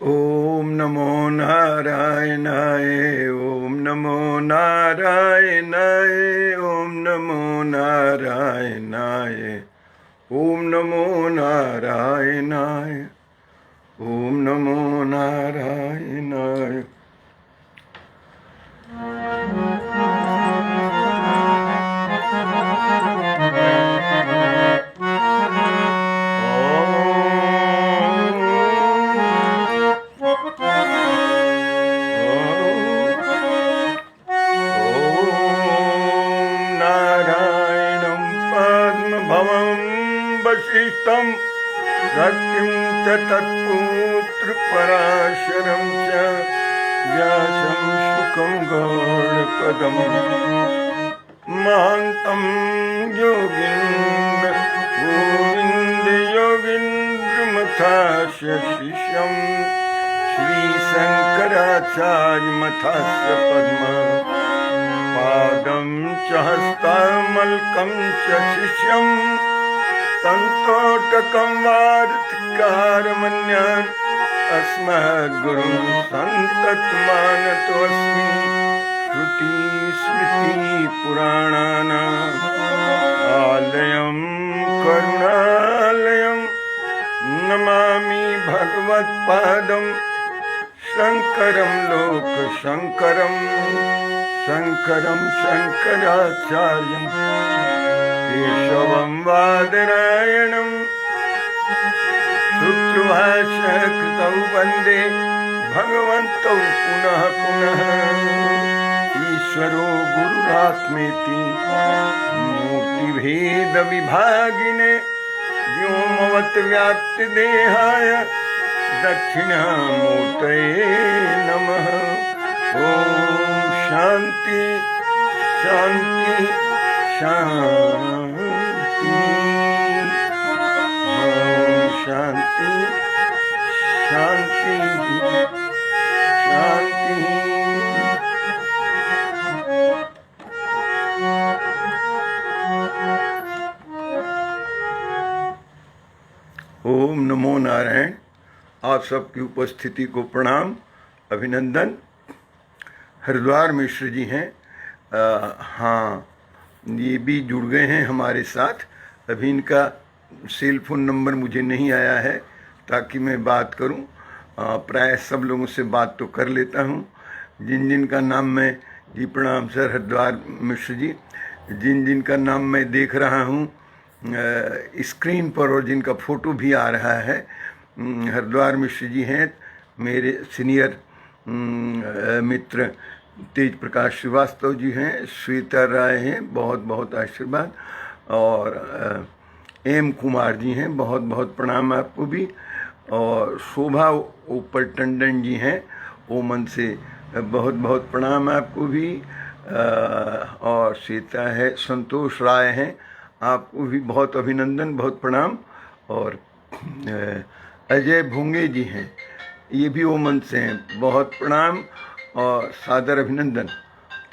ओम नमो नारायणाय। ओम नमो नारायणाय। ओम नमो नारायणाय। ओम नमो नारायणाय। ओम नमो नारायणाय। वशिष्ठं सत्यं च तत्पुत्रपराशरं च व्यासं शुकं गौडपदं महान्तं गोविन्दयोगीन्द्रमथास्य शिष्यं श्रीशङ्कराचार्यमथास्य पद्मपादं च हस्तामलकं च शिष्यं सन्तोटकं वार्तिकारमन्यान् अस्मद्गुरुं सन्ततमानतोऽस्मि। श्रुतिस्मृतिपुराणानाम् आलयं करुणालयं नमामि भगवत्पादं शङ्करं लोकशङ्करं शङ्करं शङ्कराचार्यं केशवं वादरायणं सूत्रभाष्यकृतौ वन्दे भगवन्तौ पुनः पुनः। ईश्वरो गुरुरात्मेति मूर्तिभेदविभागिने व्योमवद्व्याप्तदेहाय दक्षिणामूर्तये नमः। ॐ शान्ति शान्ति शान्ति। शांति शांति शांति। ओम नमो नारायण। आप सबकी उपस्थिति को प्रणाम, अभिनंदन। हरिद्वार मिश्र जी हैं। हाँ, ये भी जुड़ गए हैं हमारे साथ। अभी इनका सेल फोन नंबर मुझे नहीं आया है ताकि मैं बात करूं। प्राय सब लोगों से बात तो कर लेता हूं। जिन जिन का नाम मैं जी प्रणाम सर हरिद्वार मिश्र जी, जिन जिन का नाम मैं देख रहा हूं स्क्रीन पर और जिनका फ़ोटो भी आ रहा है, हरिद्वार मिश्र जी हैं। मेरे सीनियर मित्र तेज प्रकाश श्रीवास्तव जी हैं, श्वेता राय हैं, बहुत बहुत आशीर्वाद। और एम कुमार जी हैं, बहुत बहुत प्रणाम आपको भी। और शोभा ऊपर टंडन जी हैं, ओमन से बहुत बहुत प्रणाम आपको भी। और सीता है, संतोष राय हैं, आपको भी बहुत अभिनंदन, बहुत प्रणाम। और अजय भोंगे जी हैं, ये भी ओमन से हैं, बहुत प्रणाम और सादर अभिनंदन।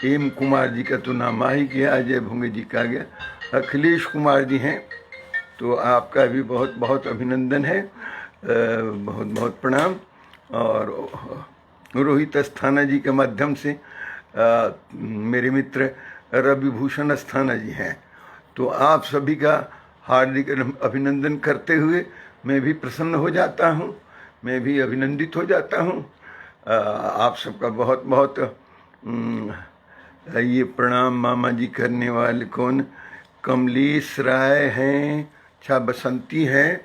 एम कुमार जी का तो नाम आ ही गया, अजय भोंगे जी का गया। अखिलेश कुमार जी हैं, तो आपका भी बहुत बहुत अभिनंदन है, बहुत बहुत प्रणाम। और रोहित अस्थाना जी के माध्यम से मेरे मित्र रविभूषण अस्थाना जी हैं। तो आप सभी का हार्दिक अभिनंदन करते हुए मैं भी प्रसन्न हो जाता हूँ, मैं भी अभिनंदित हो जाता हूँ। आप सबका बहुत बहुत ये प्रणाम। मामा जी करने वाले कौन? कमलेश राय हैं, अच्छा बसंती है,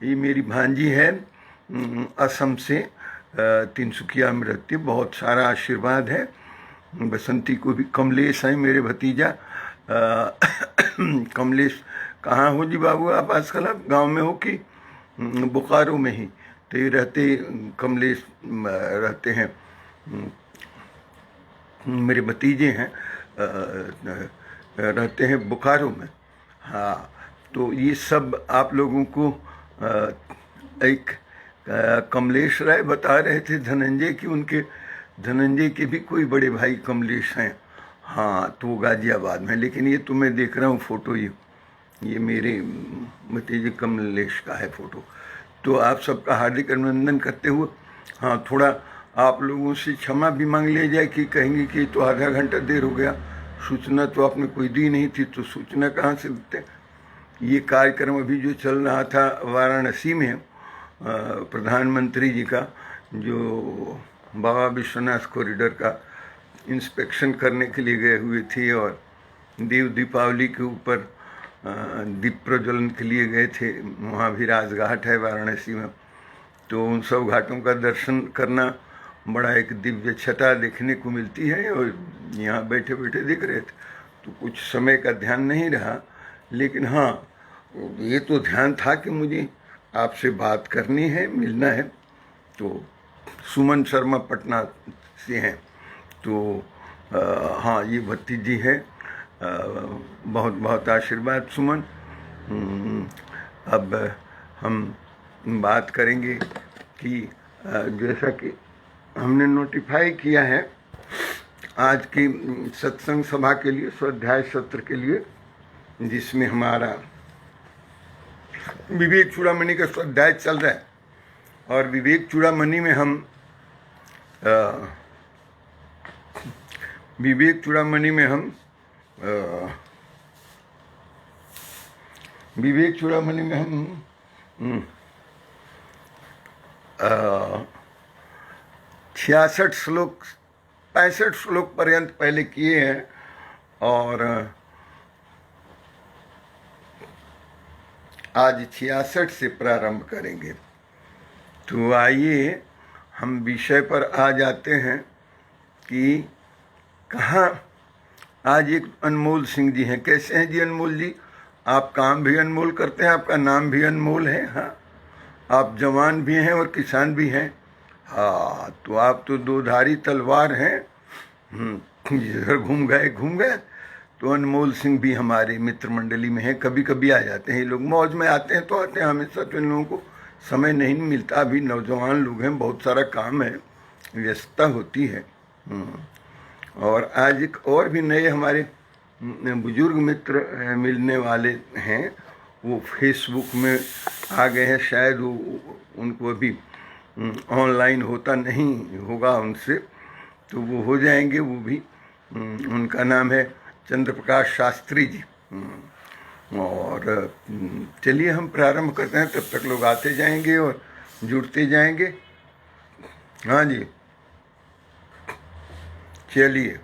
ये मेरी भांजी है, असम से, तिनसुकिया में रहती है, बहुत सारा आशीर्वाद है। बसंती को भी। कमलेश है मेरे भतीजा। कमलेश कहाँ हो जी बाबू आप आजकल? आप गाँव में हो कि बोकारो में ही? तो ये रहते, कमलेश रहते हैं, मेरे भतीजे हैं, रहते हैं बोकारो में। हाँ, तो ये सब आप लोगों को एक कमलेश राय बता रहे थे धनंजय की, उनके धनंजय के भी कोई बड़े भाई कमलेश हैं। हाँ, तो वो गाजियाबाद में, लेकिन ये तो मैं देख रहा हूँ फ़ोटो, ये मेरे भतीजे कमलेश का है फ़ोटो। तो आप सबका हार्दिक अभिनंदन करते हुए हाँ, थोड़ा आप लोगों से क्षमा भी मांग लिया जाए कि कहेंगे कि तो आधा घंटा देर हो गया, सूचना तो आपने कोई दी नहीं थी, तो सूचना कहाँ से देते। ये कार्यक्रम अभी जो चल रहा था वाराणसी में प्रधानमंत्री जी का, जो बाबा विश्वनाथ कॉरिडोर का इंस्पेक्शन करने के लिए गए हुए थे और दीपावली के ऊपर दीप प्रज्वलन के लिए गए थे। वहाँ भी राजघाट है वाराणसी में, तो उन सब घाटों का दर्शन करना बड़ा एक दिव्य छटा देखने को मिलती है। और यहाँ बैठे बैठे देख रहे थे तो कुछ समय का ध्यान नहीं रहा, लेकिन हाँ ये तो ध्यान था कि मुझे आपसे बात करनी है, मिलना है। तो सुमन शर्मा पटना से हैं, तो हाँ ये भतीजी जी है। बहुत बहुत आशीर्वाद सुमन। अब हम बात करेंगे कि जैसा कि हमने नोटिफाई किया है आज की सत्संग सभा के लिए, स्वाध्याय सत्र के लिए, जिसमें हमारा विवेक चूड़ामणि का स्वाध्याय चल रहा है। और विवेक चूड़ामणि में हम विवेक चूड़ामणि में हम 66 श्लोक 65 श्लोक पर्यंत पहले किए हैं और आज 66 से प्रारंभ करेंगे। तो आइए हम विषय पर आ जाते हैं कि कहाँ। आज एक अनमोल सिंह जी हैं। कैसे हैं जी अनमोल जी? आप काम भी अनमोल करते हैं, आपका नाम भी अनमोल है। हाँ, आप जवान भी हैं और किसान भी हैं। हाँ, तो आप तो दो धारी तलवार हैं। जिधर घूम गए। तो अनमोल सिंह भी हमारे मित्र मंडली में हैं। कभी कभी आ जाते हैं ये लोग, मौज में आते हैं तो आते हैं, हमेशा तो इन लोगों को समय नहीं मिलता। अभी नौजवान लोग हैं, बहुत सारा काम है, व्यस्तता होती है। और आज एक और भी नए हमारे बुजुर्ग मित्र मिलने वाले हैं। वो फेसबुक में आ गए हैं, शायद वो उनको अभी ऑनलाइन होता नहीं होगा उनसे, तो वो हो जाएंगे वो भी। उनका नाम है चंद्र प्रकाश शास्त्री जी। और चलिए हम प्रारंभ करते हैं, तब तक लोग आते जाएंगे और जुड़ते जाएंगे। हाँ जी, चलिए।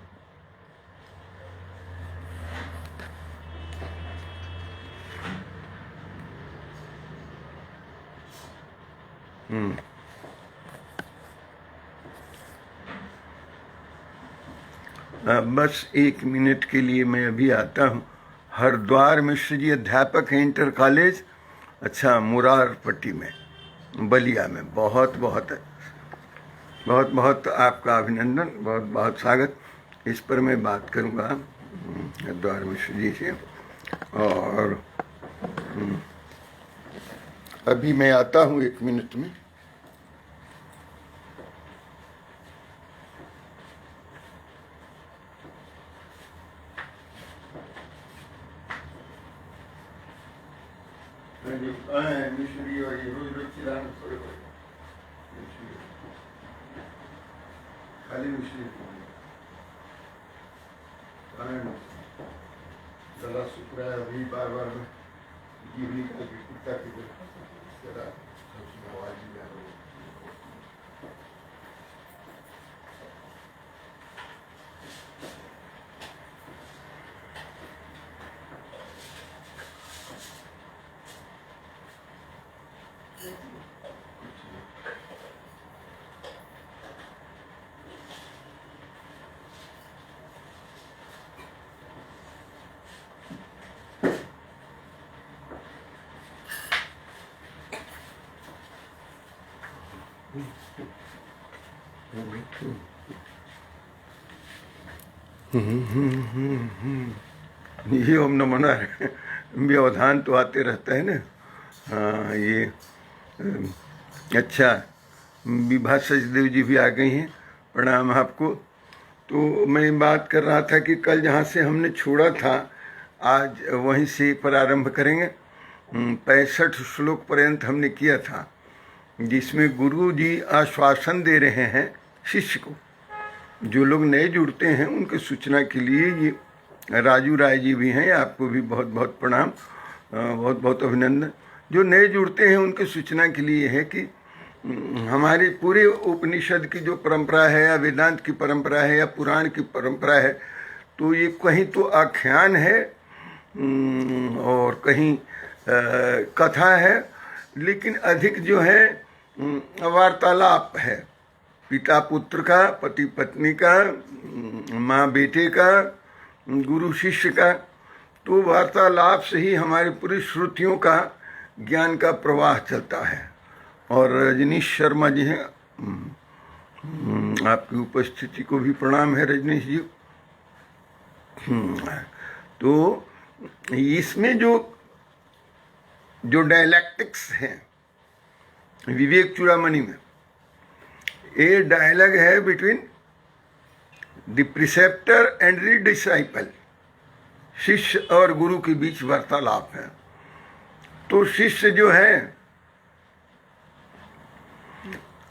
बस 1 मिनट के लिए मैं अभी आता हूँ। हरिद्वार मिश्र जी अध्यापक हैं इंटर कॉलेज, अच्छा, मुरारपट्टी में, बलिया में। बहुत बहुत आपका अभिनंदन, बहुत बहुत स्वागत। इस पर मैं बात करूँगा हरिद्वार मिश्र जी से। और अभी मैं आता हूँ 1 मिनट में। मिश्री और ये रोज चिल्लाना थोड़े खाली मिश्री गला सूख रहा है अभी, बार में गिरने का कुत्ता की आवाज ही आ रही है। ये ओम नमो नारायण व्यवधान तो आते रहता है ना। हाँ, ये अच्छा, विभा सचदेव जी भी आ गई हैं, प्रणाम आपको। तो मैं बात कर रहा था कि कल जहाँ से हमने छोड़ा था आज वहीं से प्रारंभ करेंगे। 65 श्लोक पर्यंत हमने किया था। जिसमें गुरु जी आश्वासन दे रहे हैं शिष्य को। जो लोग नए जुड़ते हैं उनके सूचना के लिए ये राजू राय जी भी हैं, आपको भी बहुत बहुत प्रणाम, बहुत बहुत अभिनंदन। जो नए जुड़ते हैं उनके सूचना के लिए है कि हमारे पूरे उपनिषद की जो परंपरा है या वेदांत की परंपरा है या पुराण की परंपरा है, तो ये कहीं तो आख्यान है और कहीं कथा है, लेकिन अधिक जो है वार्तालाप है, पिता पुत्र का, पति पत्नी का, माँ बेटे का, गुरु शिष्य का। तो वार्तालाप से ही हमारे पूरी श्रुतियों का ज्ञान का प्रवाह चलता है। और रजनीश शर्मा जी हैं, आपकी उपस्थिति को भी प्रणाम है रजनीश जी। तो इसमें जो डायलैक्टिक्स है विवेक चूड़ामणि में, ये डायलॉग है between the preceptor and the disciple, शिष्य और गुरु के बीच वार्तालाप है। तो शिष्य जो है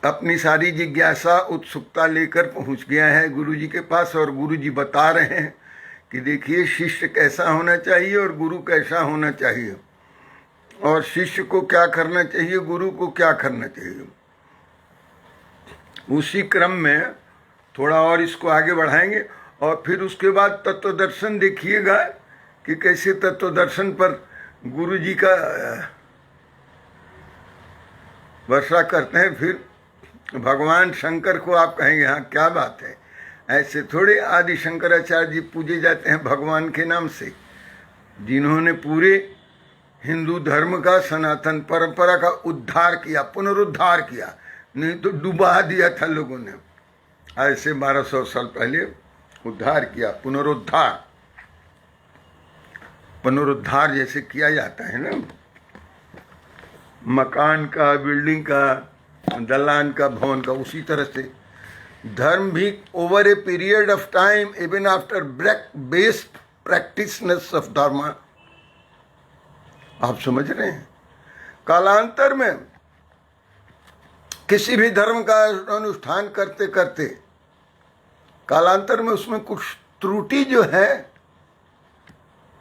अपनी सारी जिज्ञासा उत्सुकता लेकर पहुंच गया है गुरु जी के पास, और गुरु जी बता रहे हैं कि देखिए शिष्य कैसा होना चाहिए और गुरु कैसा होना चाहिए, और शिष्य को क्या करना चाहिए, गुरु को क्या करना चाहिए। उसी क्रम में थोड़ा और इसको आगे बढ़ाएंगे और फिर उसके बाद तत्व दर्शन देखिएगा कि कैसे तत्व दर्शन पर गुरु जी का वर्षा करते हैं। फिर भगवान शंकर को आप कहेंगे हाँ क्या बात है, ऐसे थोड़े आदि शंकराचार्य जी पूजे जाते हैं भगवान के नाम से, जिन्होंने पूरे हिंदू धर्म का, सनातन परंपरा का उद्धार किया, पुनरुद्धार किया, नहीं तो डुबा दिया था लोगों ने। ऐसे 1200 साल पहले उद्धार किया, पुनरुद्धार जैसे किया जाता है ना, मकान का, बिल्डिंग का, दलान का, भवन का, उसी तरह से धर्म भी over a period of time, even after based practices of dharma, आप समझ रहे हैं, कालांतर में किसी भी धर्म का अनुष्ठान करते करते कालांतर में उसमें कुछ त्रुटि जो है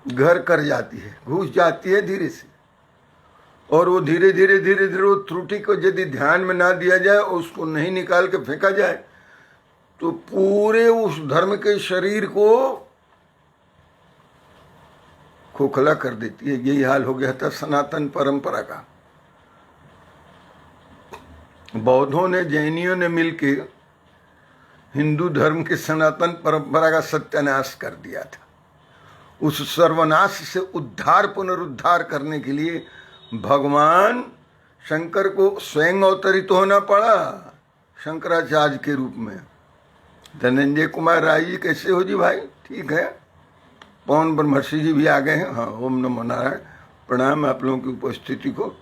घर कर जाती है, घुस जाती है धीरे से, और वो धीरे धीरे वो त्रुटि को यदि ध्यान में ना दिया जाए, उसको नहीं निकाल के फेंका जाए, तो पूरे उस धर्म के शरीर को खोखला कर देती है। यही हाल हो गया था सनातन परंपरा का। बौद्धों ने, जैनियों ने मिलके हिंदू धर्म के सनातन परंपरा का सत्यानाश कर दिया था। उस सर्वनाश से उद्धार, पुनरुद्धार करने के लिए भगवान शंकर को स्वयं अवतरित होना पड़ा शंकराचार्य के रूप में। धनंजय कुमार राय जी कैसे हो जी भाई? ठीक है। पवन ब्रह्मर्षि जी भी आ गए हैं। हाँ, ओम नमो नारायण, प्रणाम आप लोगों की उपस्थिति को।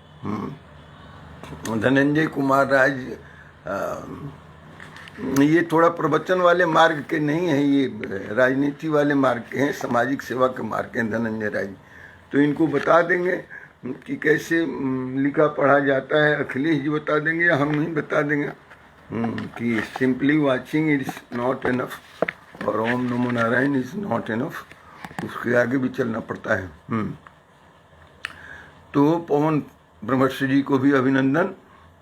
धनंजय कुमार राय जी ये थोड़ा प्रवचन वाले मार्ग के नहीं है, ये राजनीति वाले मार्ग के हैं, सामाजिक सेवा के मार्ग के हैं धनंजय राय जी। तो इनको बता देंगे कि कैसे लिखा पढ़ा जाता है, अखिलेश जी बता देंगे या हम ही बता देंगे कि simply watching is not enough और ओम नमो नारायण इज नॉट इनफ, उसके आगे भी चलना पड़ता है। तो पवन ब्रह्मर्षि जी को भी अभिनंदन।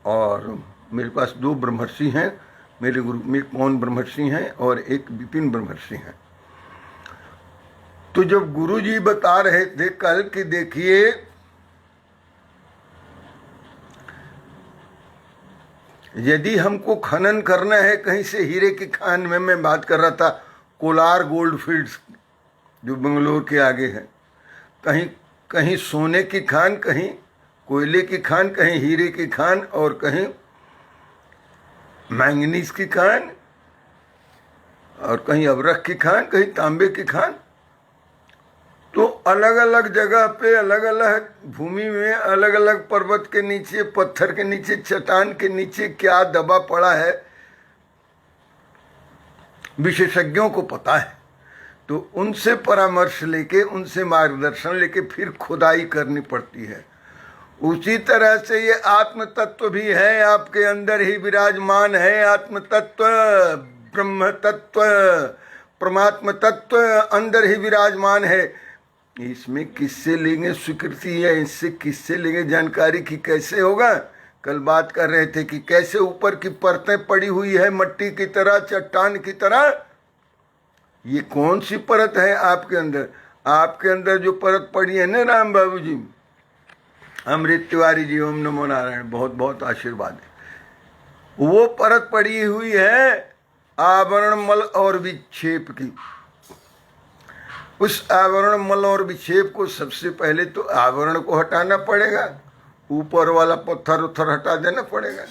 और मेरे पास 2 ब्रह्मर्षि हैं मेरे गुरु में, एक पवन ब्रह्मर्षि हैं और एक विपिन ब्रह्मर्षि हैं। तो जब गुरु जी बता रहे थे कल कि देखिए यदि हमको खनन करना है कहीं से हीरे की खान में, मैं बात कर रहा था कोलार गोल्ड फील्ड्स जो बेंगलोर के आगे है, कहीं कहीं सोने की खान, कहीं कोयले की खान, कहीं हीरे की खान और कहीं मैंगनीज की खान और कहीं अबरख की खान, कहीं तांबे की खान। तो अलग अलग जगह पे, अलग अलग भूमि में, अलग अलग पर्वत के नीचे, पत्थर के नीचे, चट्टान के नीचे क्या दबा पड़ा है विशेषज्ञों को पता है। तो उनसे परामर्श लेके, उनसे मार्गदर्शन लेके फिर खुदाई करनी पड़ती है। उसी तरह से ये आत्म तत्व भी है, आपके अंदर ही विराजमान है। आत्म तत्व, ब्रह्म तत्व, परमात्म तत्व अंदर ही विराजमान है। इसमें किससे लेंगे स्वीकृति, या इससे किससे लेंगे जानकारी की कैसे होगा। कल बात कर रहे थे कि कैसे ऊपर की परतें पड़ी हुई है मट्टी की तरह, चट्टान की तरह। ये कौन सी परत है आपके अंदर? आपके अंदर जो परत पड़ी है ना राम बाबू जी, अमृत तिवारी जी, ओम नमो नारायण, बहुत बहुत आशीर्वाद है। वो परत पड़ी हुई है आवरण मल और विक्षेप की। उस आवरण मल और विक्षेप को सबसे पहले तो आवरण को हटाना पड़ेगा, ऊपर वाला पत्थर उत्थर हटा देना पड़ेगा,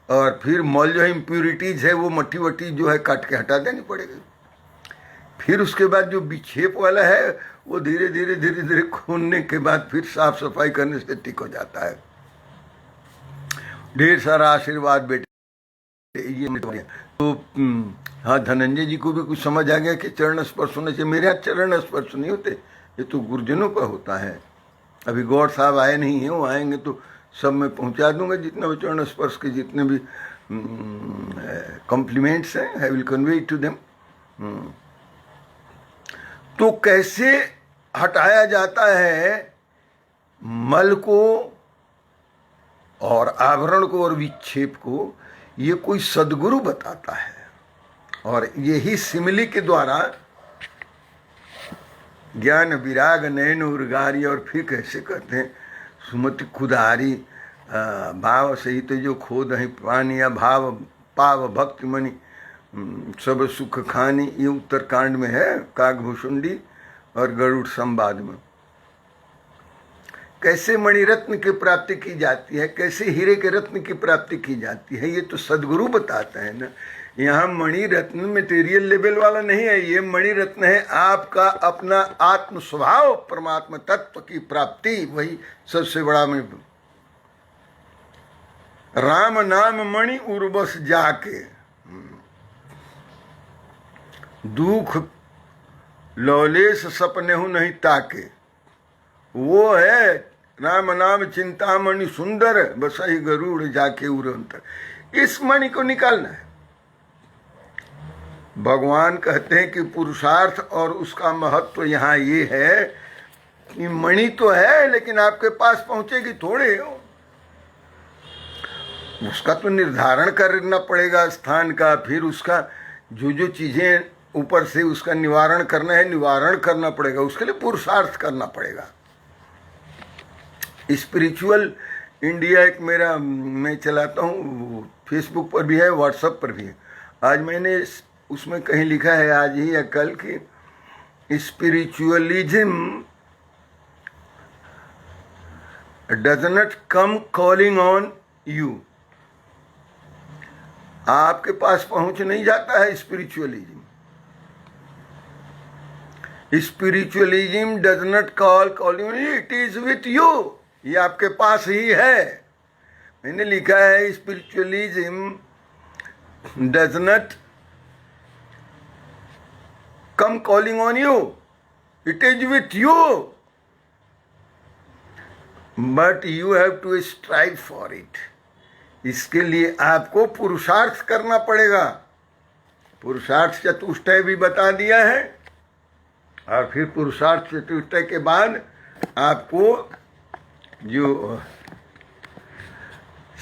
और फिर मल जो है इम्प्यूरिटीज है वो मट्टी वट्टी जो है काट के हटा देनी पड़ेगी। फिर उसके बाद जो विक्षेप वाला है वो धीरे धीरे धीरे धीरे खोलने के बाद फिर साफ सफाई करने से ठीक हो जाता है। ढेर सारा आशीर्वाद बेटे। ये तो हाँ, धनंजय जी को भी कुछ समझ आ गया कि चरण स्पर्श होने से। मेरे यहाँ चरण स्पर्श नहीं होते, ये तो गुरुजनों का होता है। अभी गौर साहब आए नहीं हैं, वो आएंगे तो सब मैं पहुंचा दूंगा, जितना भी चरण स्पर्श के जितने भी कॉम्प्लीमेंट्स हैं, I will convey to them. तो कैसे हटाया जाता है मल को और आवरण को और विक्षेप को, ये कोई सदगुरु बताता है। और यही सिमली के द्वारा ज्ञान विराग नयन उर्गारी, और फिर कैसे कहते हैं सुमति खुदारी, भाव सहित जो खोद है पानी, या भाव पाव भक्ति मणि सब सुख खानी। ये उत्तरकांड में है, काकभूषुंडी और गरुड़ संवाद में। कैसे मणिरत्न की प्राप्ति की जाती है, कैसे हीरे के रत्न की प्राप्ति की जाती है, ये तो सदगुरु बताता है ना। यहाँ मणिरत्न मटेरियल लेवल वाला नहीं है, ये मणिरत्न है आपका अपना आत्म स्वभाव, परमात्मा तत्व की प्राप्ति, वही सबसे बड़ा मणि। राम नाम मणि उर्वस जाके, दुख लौलेश सपने हूं नहीं ताके, वो है राम नाम चिंतामणि सुंदर, बसई गरुड़ जाके उरंतर। इस मणि को निकालना है। भगवान कहते हैं कि पुरुषार्थ और उसका महत्व यहाँ ये है कि मणि तो है लेकिन आपके पास पहुंचेगी थोड़े हो, उसका तो निर्धारण करना पड़ेगा स्थान का, फिर उसका जो जो चीजें ऊपर से उसका निवारण करना है, निवारण करना पड़ेगा, उसके लिए पुरुषार्थ करना पड़ेगा। स्पिरिचुअल इंडिया एक मेरा मैं चलाता हूँ, फेसबुक पर भी है, व्हाट्सएप पर भी है। आज मैंने उसमें कहीं लिखा है, आज ही या कल, की spiritualism does not come calling on you. आपके पास पहुंच नहीं जाता है spiritualism. Spiritualism does not calling, it is with you, ये आपके पास ही है। मैंने लिखा है spiritualism does not come calling on you, it is with you, but you have to strive for it. इसके लिए आपको पुरुषार्थ करना पड़ेगा। पुरुषार्थ चतुष्टय भी बता दिया है, और फिर पुरुषार्थ चतुष्टय के बाद आपको जो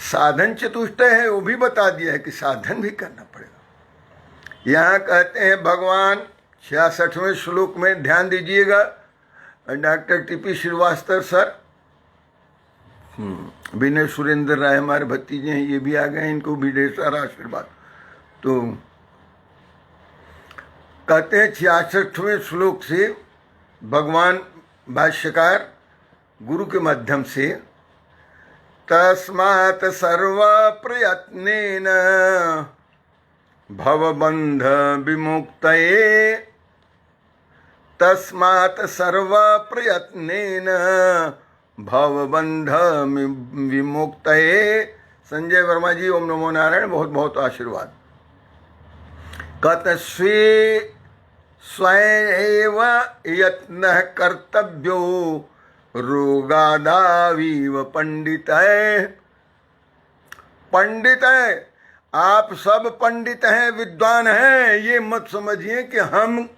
साधन चतुष्टय है वो भी बता दिया है कि साधन भी करना पड़ेगा। यहाँ कहते हैं भगवान 66वें श्लोक में, ध्यान दीजिएगा, डॉक्टर टीपी श्रीवास्तव सर, विनय सुरेंद्र राय हमारे भतीजे हैं, ये भी आ गए, इनको भी ढेर सारा आशीर्वाद। तो कहते हैं 66वें श्लोक से भगवान भाष्यकार गुरु के माध्यम से, तस्मात् सर्व प्रयत्नेन भवबंध विमुक्तये, तस्मात् सर्व प्रयत्नेन भवबंध विमुक्तये। संजय वर्मा जी, ओम नमो नारायण, बहुत बहुत आशीर्वाद। कहते स्वयं यत्न कर्तव्यो रोगादावीव पंडित है। पंडित है, आप सब पंडित हैं, विद्वान हैं। ये मत समझिए कि हम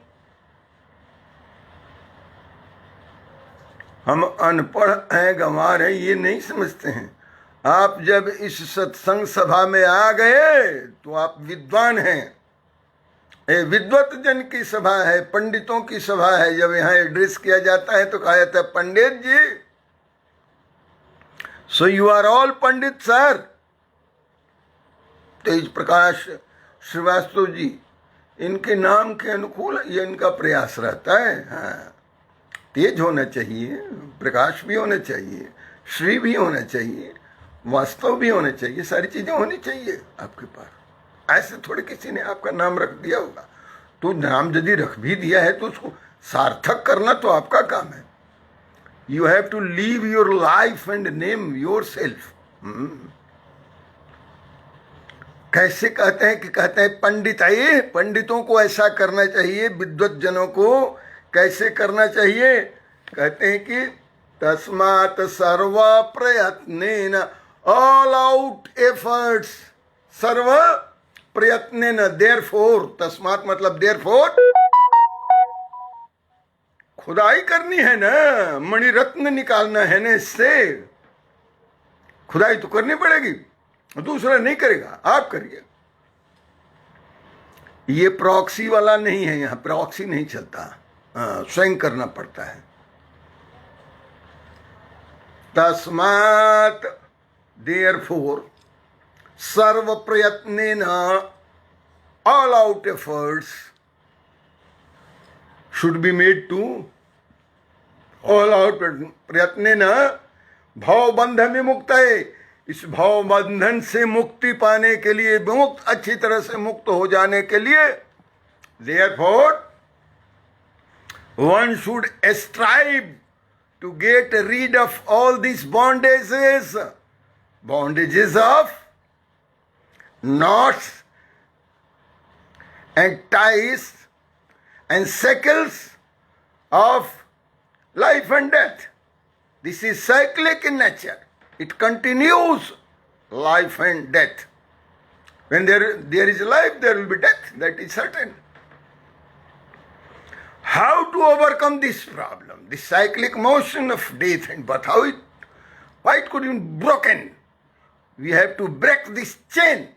अनपढ़ हैं, गंवार हैं, ये नहीं समझते हैं। आप जब इस सत्संग सभा में आ गए तो आप विद्वान हैं। ये विद्वत जन की सभा है, पंडितों की सभा है। जब यहाँ एड्रेस किया जाता है तो कहा जाता है Pandit ji, so you are all pandit sir. Tej Prakash Shrivastava ji, इनके नाम के अनुकूल ये इनका प्रयास रहता है। हाँ, तेज होना चाहिए, प्रकाश भी होना चाहिए, श्री भी होना चाहिए, वास्तव भी होना चाहिए, सारी चीजें होनी चाहिए आपके पास। ऐसे थोड़े किसी ने आपका नाम रख दिया होगा। तो नाम यदि रख भी दिया है तो उसको सार्थक करना तो आपका काम है। You have to leave your life and name yourself. कैसे कहते हैं कि कहते हैं पंडित आइए, पंडितों को ऐसा करना चाहिए, विद्वत जनों को कैसे करना चाहिए। कहते हैं कि तस्मात् सर्व प्रयत्नेन, ऑल आउट एफर्ट्स, सर्व प्रयत्नेन, देयरफॉर, तस्मात् मतलब देयरफॉर, खुदाई करनी है ना, मणिरत्न निकालना है ना, इससे खुदाई तो करनी पड़ेगी, दूसरा नहीं करेगा, आप करिए। ये प्रॉक्सी वाला नहीं है, यहां प्रॉक्सी नहीं चलता, स्वयं करना पड़ता है। तस्मात् देयरफॉर सर्व प्रयत्नेन, all out efforts should be made to, all out प्रयत्नेन भव बंध विमुक्त है। इस भव बंधन से मुक्ति पाने के लिए, विमुक्त अच्छी तरह से मुक्त हो जाने के लिए, therefore one should strive to get rid of all these bondages, bondages of knots and ties and shackles of life and death. This is cyclic in nature. It continues, life and death. When there is life, there will be death. That is certain. How to overcome this problem, this cyclic motion of death and birth? Why it could be broken? We have to break this chain.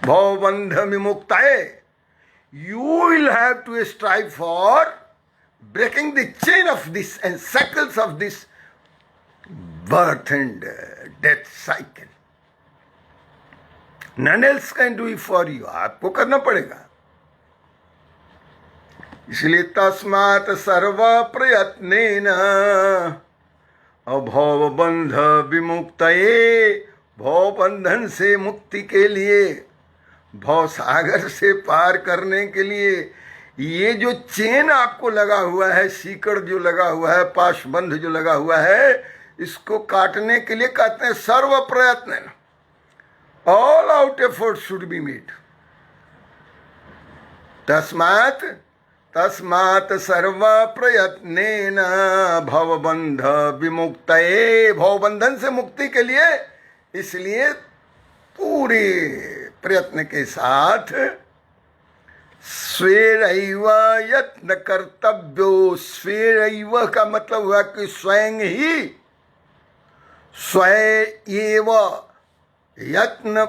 Bhavabandha vimuktaye. You will have to strive for breaking the chain of this and cycles of this birth and death cycle. None else can do it for you. आपको करना पड़ेगा। इसलिए तस्मात् सर्व प्रयत्नेन अभव बंध विमुक्तये, भव बंधन से मुक्ति के लिए, भव सागर से पार करने के लिए, ये जो चेन आपको लगा हुआ है, सीकड़ जो लगा हुआ है, पाशबंध जो लगा हुआ है, इसको काटने के लिए कहते हैं सर्व प्रयत्न, all out effort should be made. तस्मात् सर्व प्रयत्नेन भवबंध विमुक्तये, भवबंधन से मुक्ति के लिए, इसलिए पूरे प्रयत्न के साथ स्वेरैव यत्न कर्तव्यो। स्वेरैव का मतलब हुआ कि स्वयं ही, स्वयं यत्न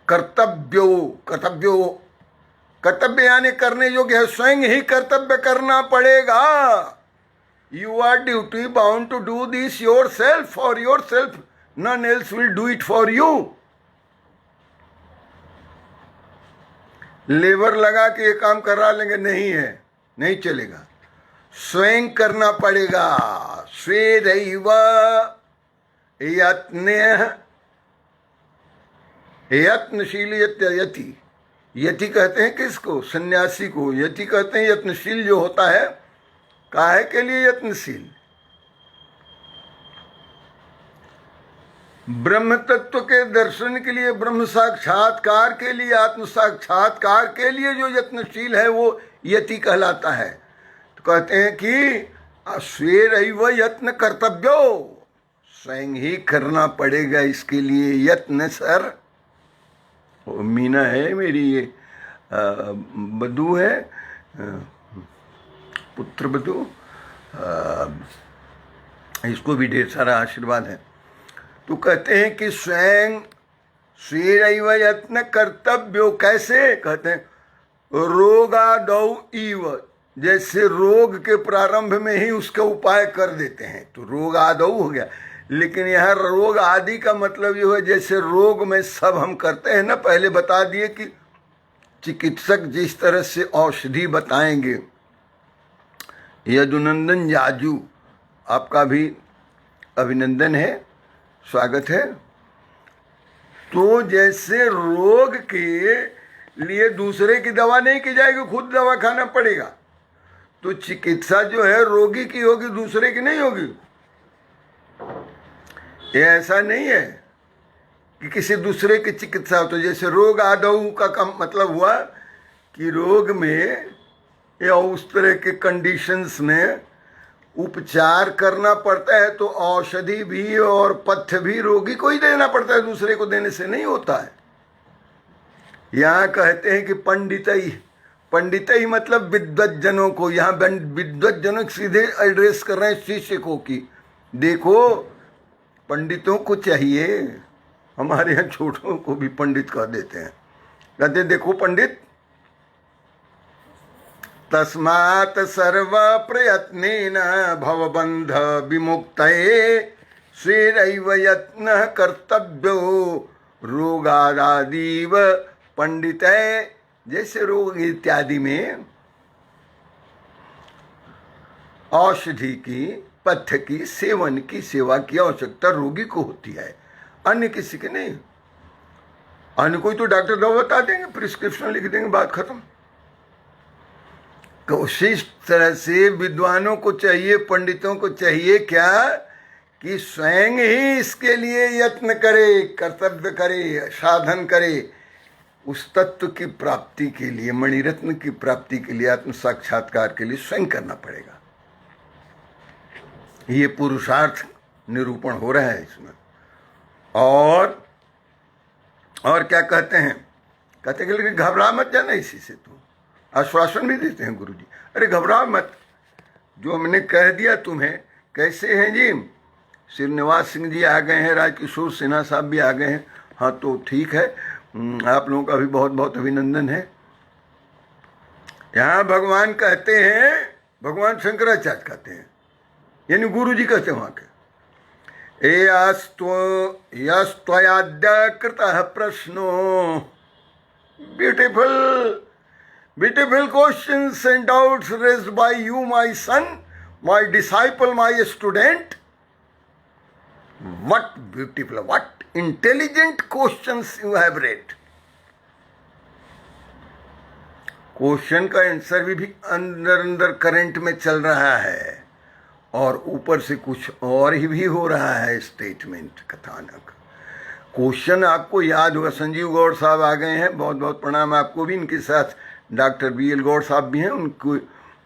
कर्तव्यो, कर्तव्य यानी करने योग्य है, स्वयं ही कर्तव्य करना पड़ेगा। You are duty bound to do this yourself, for yourself, none else will do it for you. Labour लगा के ये काम करा लेंगे, नहीं है, नहीं चलेगा, स्वयं करना पड़ेगा। स्वेदैव यत्न, यत्नशील यति, यति कहते हैं किसको? सन्यासी को। यति कहते हैं यत्नशील जो होता है। काहे के लिए यत्नशील? ब्रह्म तत्व के दर्शन के लिए, ब्रह्म साक्षात्कार के लिए, आत्म साक्षात्कार के लिए जो यत्नशील है वो यति कहलाता है। तो कहते हैं कि स्वेरैव यत्न कर्तव्यो, स्वयं ही करना पड़ेगा इसके लिए यत्न सर। मीना है मेरी, ये बधू है, पुत्र बधू, इसको भी ढेर सारा आशीर्वाद है। तो कहते हैं कि स्वयं स्वेरैव यत्न कर्तव्यो, कैसे कहते हैं, रोगादौ इव, जैसे रोग के प्रारंभ में ही उसका उपाय कर देते हैं, तो रोग आदौ हो गया। लेकिन यह रोग आदि का मतलब ये है जैसे रोग में सब हम करते हैं ना, पहले बता दिए कि चिकित्सक जिस तरह से औषधि बताएंगे। यदुनंदन जाजू, आपका भी अभिनंदन है, स्वागत है। तो जैसे रोग के लिए दूसरे की दवा नहीं की जाएगी, खुद दवा खाना पड़ेगा। तो चिकित्सा जो है रोगी की होगी, दूसरे की नहीं होगी। ये ऐसा नहीं है कि किसी दूसरे की चिकित्सा हो। तो जैसे रोग आदौ का कम मतलब हुआ कि रोग में या उस तरह के कंडीशंस में उपचार करना पड़ता है, तो औषधि भी और पथ्य भी रोगी को ही देना पड़ता है, दूसरे को देने से नहीं होता है। यहाँ कहते हैं कि पंडित ही मतलब विद्वत जनों को, यहाँ विद्वत जनों सीधे एड्रेस कर रहे हैं शिष्य को कि देखो पंडितों को चाहिए, हमारे यहाँ छोटों को भी पंडित कह देते हैं, कहते देखो पंडित, तस्मात् सर्व प्रयत्नेन भवबंध विमुक्तये स्वेरैव यत्न कर्तव्यो रोगादादिव पंडितये। जैसे रोग इत्यादि में औषधि की, पथ्य की, सेवन की, सेवा की आवश्यकता रोगी को होती है, अन्य किसी के नहीं। अन्य कोई तो डॉक्टर दवा बता देंगे, प्रिस्क्रिप्शन लिख देंगे, बात खत्म। कोशिश तरह से विद्वानों को चाहिए, पंडितों को चाहिए क्या कि स्वयं ही इसके लिए यत्न करे, कर्तव्य करे, साधन करे, उस तत्व की प्राप्ति के लिए, मणिरत्न की प्राप्ति के लिए, आत्म साक्षात्कार के लिए स्वयं करना पड़ेगा। ये पुरुषार्थ निरूपण हो रहा है इसमें। और क्या कहते हैं, कहते हैं कि घबरा मत जाना, इसी से तो आश्वासन भी देते हैं गुरुजी, अरे घबरा मत, जो हमने कह दिया तुम्हें। कैसे हैं जी? श्रीनिवास सिंह जी आ गए हैं, राजकिशोर सिन्हा साहब भी आ गए हैं। हाँ तो ठीक है, आप लोगों का भी बहुत बहुत अभिनंदन है। यहाँ भगवान कहते हैं, भगवान शंकराचार्य कहते हैं, यानी गुरु जी कहते हैं वहाँ के, यस्त्वयाद्य कृतः प्रश्नो, beautiful questions and doubts raised by you, my son, my disciple, my student. What beautiful, what intelligent questions you have read. Question का आंसर भी अंदर करंट में चल रहा है, और ऊपर से कुछ और ही भी हो रहा है, स्टेटमेंट, कथानक। क्वेश्चन आपको याद होगा, संजीव गौड़ साहब आ गए हैं, बहुत बहुत प्रणाम आपको भी। इनके साथ डॉक्टर BL गौड़ साहब भी हैं, उनको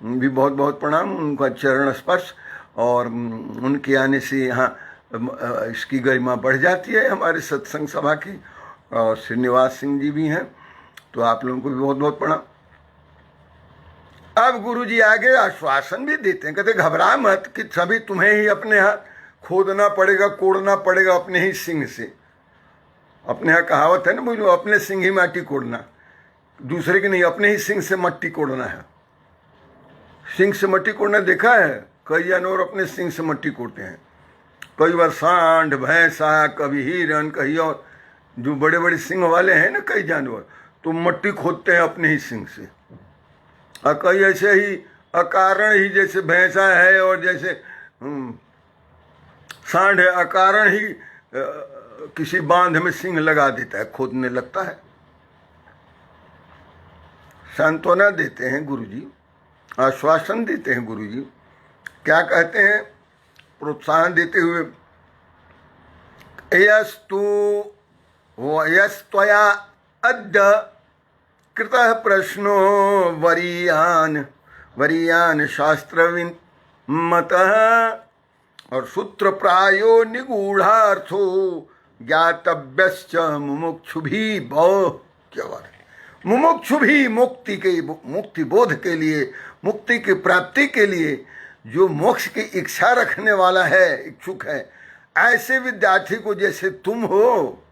भी बहुत बहुत प्रणाम, उनका चरण स्पर्श, और उनके आने से यहाँ इसकी गरिमा बढ़ जाती है हमारे सत्संग सभा की। और श्रीनिवास सिंह जी भी हैं, तो आप लोगों को भी बहुत बहुत प्रणाम। अब गुरु जी आगे आश्वासन भी देते हैं, कहते घबरा मत कि सभी तुम्हें ही अपने यहाँ खोदना पड़ेगा, कोड़ना पड़ेगा अपने ही सिंह से। अपने यहाँ कहावत है ना, बोलो अपने सिंह ही माटी कोड़ना, दूसरे की नहीं, अपने ही सिंह से मट्टी कोड़ना है। सिंह से मट्टी कोड़ना देखा है? कई जानवर अपने सिंह से मट्टी कोड़ते हैं, कई बार सांड, भैंसा, कभी हिरन, कहीं और जो बड़े बड़े सिंह वाले हैं ना कई जानवर, तो मट्टी खोदते हैं अपने ही सिंह से। और कई ऐसे ही अकारण ही, जैसे भैंसा है और जैसे सांड है, अकारण ही किसी बांध में सिंह लगा देता है, खोदने लगता है। सांत्वना देते हैं गुरुजी, आश्वासन देते हैं गुरुजी। क्या कहते हैं प्रोत्साहन देते हुए? यस्त्वया अद्य कृतः प्रश्नो वरीयान शास्त्रविन मतः और सूत्र प्रायो निगूढ़ार्थो ज्ञातव्यश्च मुमुक्षुभि। बहुत क्या बात है। मुमुक्षुभि मुक्ति बोध के लिए, मुक्ति की प्राप्ति के लिए जो मोक्ष की इच्छा रखने वाला है, इच्छुक है, ऐसे विद्यार्थी को जैसे तुम हो,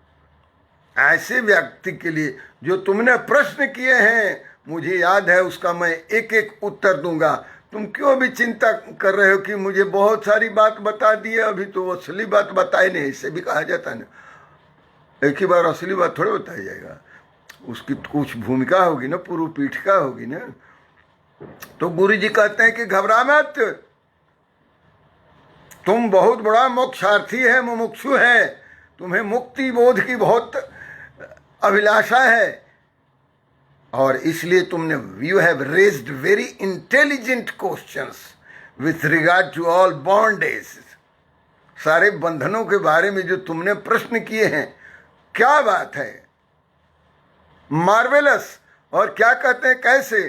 ऐसे व्यक्ति के लिए जो तुमने प्रश्न किए हैं, मुझे याद है उसका मैं एक एक उत्तर दूंगा। तुम क्यों भी चिंता कर रहे हो कि मुझे बहुत सारी बात बता दी है, अभी तो असली बात बताई नहीं, इससे भी कहा जाता है ना। एक ही बार असली बात थोड़े बताया जाएगा, उसकी कुछ भूमिका होगी ना, पूर्व पीठिका होगी ना। तो गुरु जी कहते हैं कि घबरा मत, तुम बहुत बड़ा मोक्षार्थी है, मुमुक्षु है, तुम्हें मुक्ति बोध की बहुत अभिलाषा है, और इसलिए तुमने you have raised very intelligent questions with regard to all bondage. सारे बंधनों के बारे में जो तुमने प्रश्न किए हैं, क्या बात है, मार्वेलस। और क्या कहते हैं, कैसे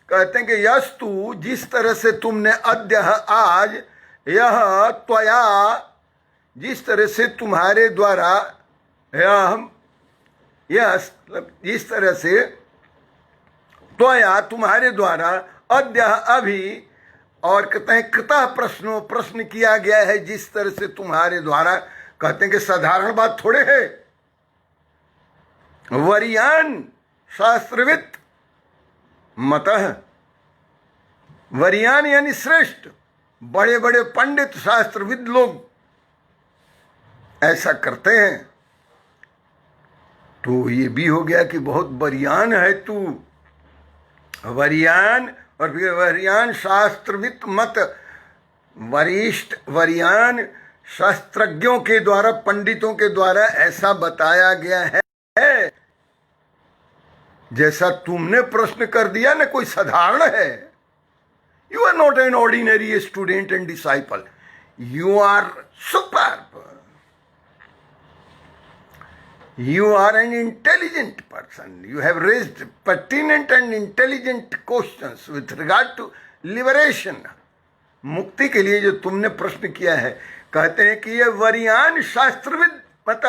कहते हैं कि यस्तु, जिस तरह से तुमने अद्य आज, यह त्वया, जिस तरह से तुम्हारे द्वारा, यह जिस तरह से त्वया तुम्हारे द्वारा, अद्य अभी, और कहते हैं कृतः प्रश्न किया गया है, जिस तरह से तुम्हारे द्वारा। कहते हैं कि साधारण बात थोड़े है। वरियान शास्त्रविद मतः, वरियान यानी श्रेष्ठ, बड़े बड़े पंडित शास्त्रविद लोग ऐसा करते हैं। तो ये भी हो गया कि बहुत वरियान है तू, वरियान, और फिर वरियान शास्त्रविद मत, वरिष्ठ वरियान शास्त्रज्ञों के द्वारा, पंडितों के द्वारा ऐसा बताया गया है। जैसा तुमने प्रश्न कर दिया ना, कोई साधारण है। You are not an ordinary student and disciple, you are superb, you are an intelligent person, you have raised pertinent and intelligent questions with regard to liberation। मुक्ति के लिए जो तुमने प्रश्न किया है, कहते हैं कि ये वरियान शास्त्रविद मत,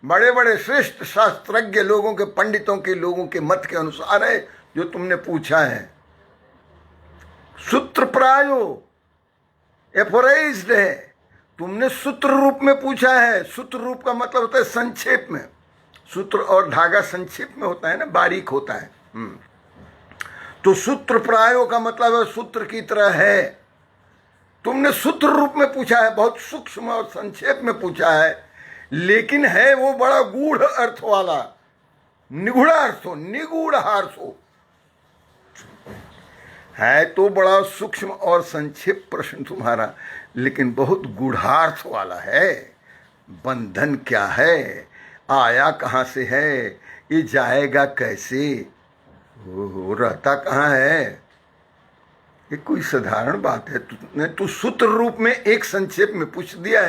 बड़े बड़े श्रेष्ठ शास्त्रज्ञ लोगों के, पंडितों के, लोगों के मत के अनुसार है जो तुमने पूछा है। सूत्र प्रायो, एफोराइज्ड है, तुमने सूत्र रूप में पूछा है। सूत्र रूप का मतलब होता है संक्षेप में, सूत्र और धागा संक्षेप में होता है ना, बारीक होता है। तो सूत्र प्रायो का मतलब है सूत्र की तरह है। तुमने सूत्र रूप में पूछा है, बहुत सूक्ष्म और संक्षेप में पूछा है, लेकिन है वो बड़ा गूढ़ अर्थ वाला, निगूढ़ार्थ हो, है तो बड़ा सूक्ष्म और संक्षिप्त प्रश्न तुम्हारा, लेकिन बहुत गूढ़ार्थ वाला है। बंधन क्या है, आया कहाँ से है, ये जाएगा कैसे, वो रहता कहाँ है, ये कोई साधारण बात है। तुमने तो सूत्र रूप में एक संक्षेप में पूछ दिया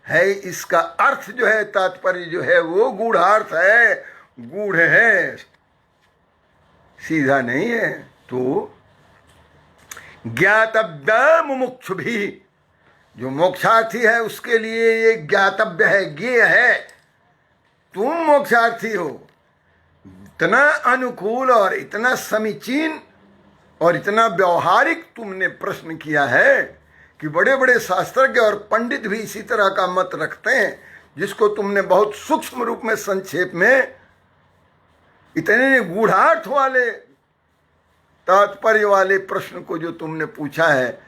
है इसका अर्थ जो है, तात्पर्य जो है वो गूढ़ार्थ है, गूढ़ है, सीधा नहीं है। तो ज्ञातव्य मुमुक्षु भी, जो मोक्षार्थी है उसके लिए ये ज्ञातव्य है, ज्ञेय है। तुम मोक्षार्थी हो, इतना अनुकूल और इतना समीचीन और इतना व्यवहारिक तुमने प्रश्न किया है कि बड़े बड़े शास्त्रज्ञ और पंडित भी इसी तरह का मत रखते हैं, जिसको तुमने बहुत सूक्ष्म रूप में, संक्षेप में, इतने गूढ़ार्थ वाले, तात्पर्य वाले प्रश्न को जो तुमने पूछा है,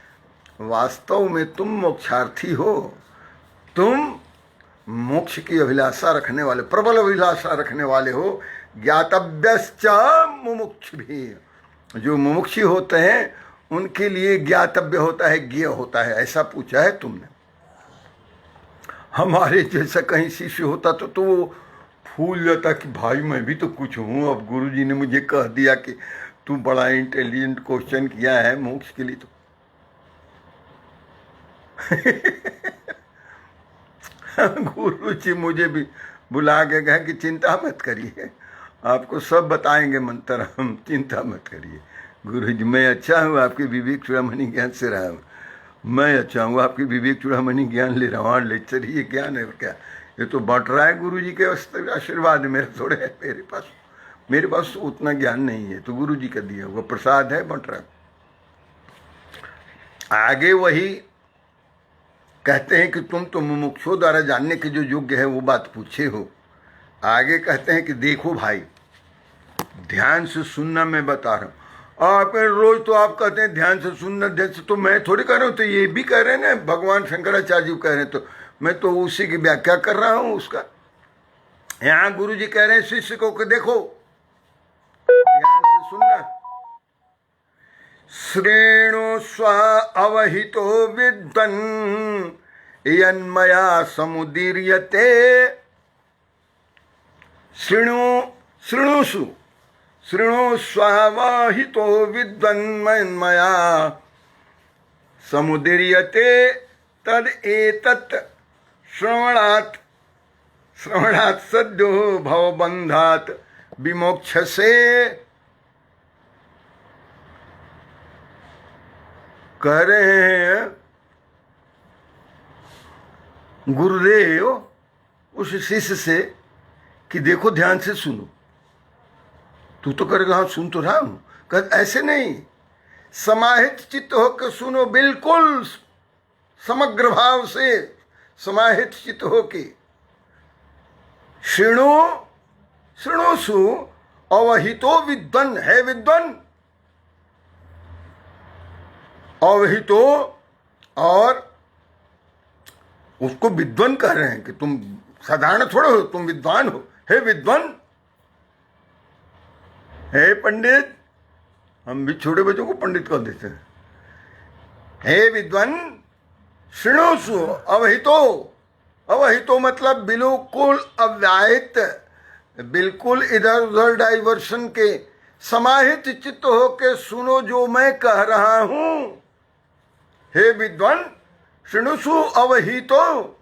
वास्तव में तुम मोक्षार्थी हो, तुम मोक्ष की अभिलाषा रखने वाले, प्रबल अभिलाषा रखने वाले हो। ज्ञातव्यश्च मुमुक्षु भी, जो मुमुक्षी होते हैं उनके लिए ज्ञातव्य होता है, ज्ञेय होता है, ऐसा पूछा है तुमने। हमारे जैसा कहीं शिष्य होता तो वो फूल जाता कि भाई मैं भी तो कुछ हूँ। अब गुरुजी ने मुझे कह दिया कि तू बड़ा इंटेलिजेंट क्वेश्चन किया है मोक्ष के लिए, तो गुरुजी मुझे भी बुला के कहा कि चिंता मत करिए, आपको सब बताएंगे मंत्र, हम चिंता मत करिए। गुरुजी मैं अच्छा हूँ, आपके विवेक चूड़ामणि ज्ञान से रहा हूँ, मैं अच्छा हूँ, आपकी विवेक चूड़ामणि ज्ञान ले रहा हूँ लेक्चर, ये ज्ञान है और क्या? ये तो बांट रहा है गुरु जी के आशीर्वाद है, मेरे थोड़े है, मेरे पास उतना ज्ञान नहीं है, तो गुरु जी का दिया हुआ प्रसाद है, बांट रहा। आगे वही कहते हैं कि तुम तो मुमुक्षुओं द्वारा जानने के जो योग्य है वो बात पूछे हो। आगे कहते हैं कि देखो भाई, ध्यान से सुनना, मैं बता रहा हूँ। आप रोज तो आप कहते हैं ध्यान से सुनना, ध्यान से, तो मैं थोड़ी कह रहा हूँ, तो ये भी कह रहे हैं ना, भगवान शंकराचार्य जी कह रहे हैं, तो मैं तो उसी की व्याख्या कर रहा हूँ उसका। यहाँ गुरु जी कह रहे हैं शिष्य को कि देखो ध्यान से सुनना। श्रेणु स्व अवहितो विद्वन् यन्मया समुदीर्यते। शृणुषु स्वावहितो विद्वन्मया समुदीर्यते तद एतत् श्रवणात् सद्यो भवबन्धात् विमोक्षसे। कह रहे हैं गुरुदेव उस शिष्य से कि देखो ध्यान से सुनो। तू तो करेगा हाँ सुन तो रहा हूं। कह ऐसे नहीं, समाहित चित्त होकर सुनो, बिल्कुल समग्र भाव से समाहित चित्त होके। शृणुषु अवहितो विद्वन्, है विद्वन् अवहितो, और उसको विद्वान कह रहे हैं कि तुम साधारण थोड़े हो, तुम विद्वान हो। हे विद्वान, हे पंडित, हम भी छोटे बच्चों को पंडित कह देते हैं। हे विद्वान, शृणुषु अवहितो, अवहितो मतलब बिल्कुल अव्याहित, बिल्कुल इधर उधर डाइवर्शन के, समाहित चित्त होके सुनो जो मैं कह रहा हूं। हे विद्वान, शृणुषु अवहितो,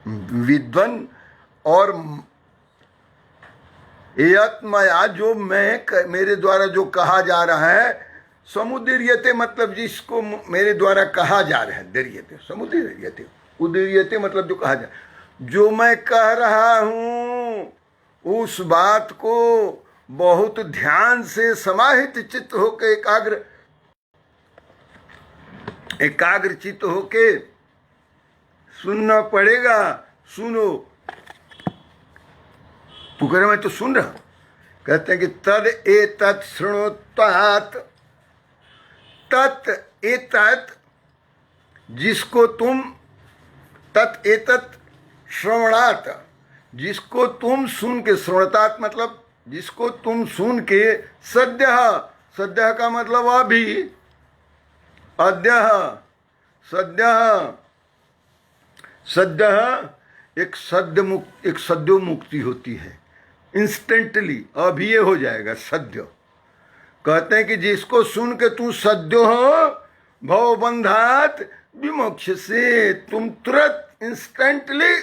विद्वान और यत्मया जो मैं मेरे द्वारा जो कहा जा रहा है, समुदीर्यते मतलब जिसको मेरे द्वारा कहा जा रहा है, दीर्यते समुदीर्यते, उदीर्यते मतलब जो कहा जा, जो मैं कह रहा हूं उस बात को बहुत ध्यान से समाहित चित्त होके एकाग्र चित्त होके सुनना पड़ेगा। सुनो। तू कह रहे मैं तो सुन रहा। कहते हैं कि तद एतत् शृणोत्वात्, तत् एतत् जिसको तुम, तत् एतत् श्रवणात् जिसको तुम सुन के, श्रवणतात मतलब जिसको तुम सुन के, सद्यः, सद्यः का मतलब अभी, अद्यः, सद्यः, सद्यः एक सद्यो मुक्ति होती है, इंस्टेंटली, अभी ये हो जाएगा सद्य। कहते हैं कि जिसको सुन के तू सद्यो हो, भवबंधात विमोक्ष से, तुम तुरंत इंस्टेंटली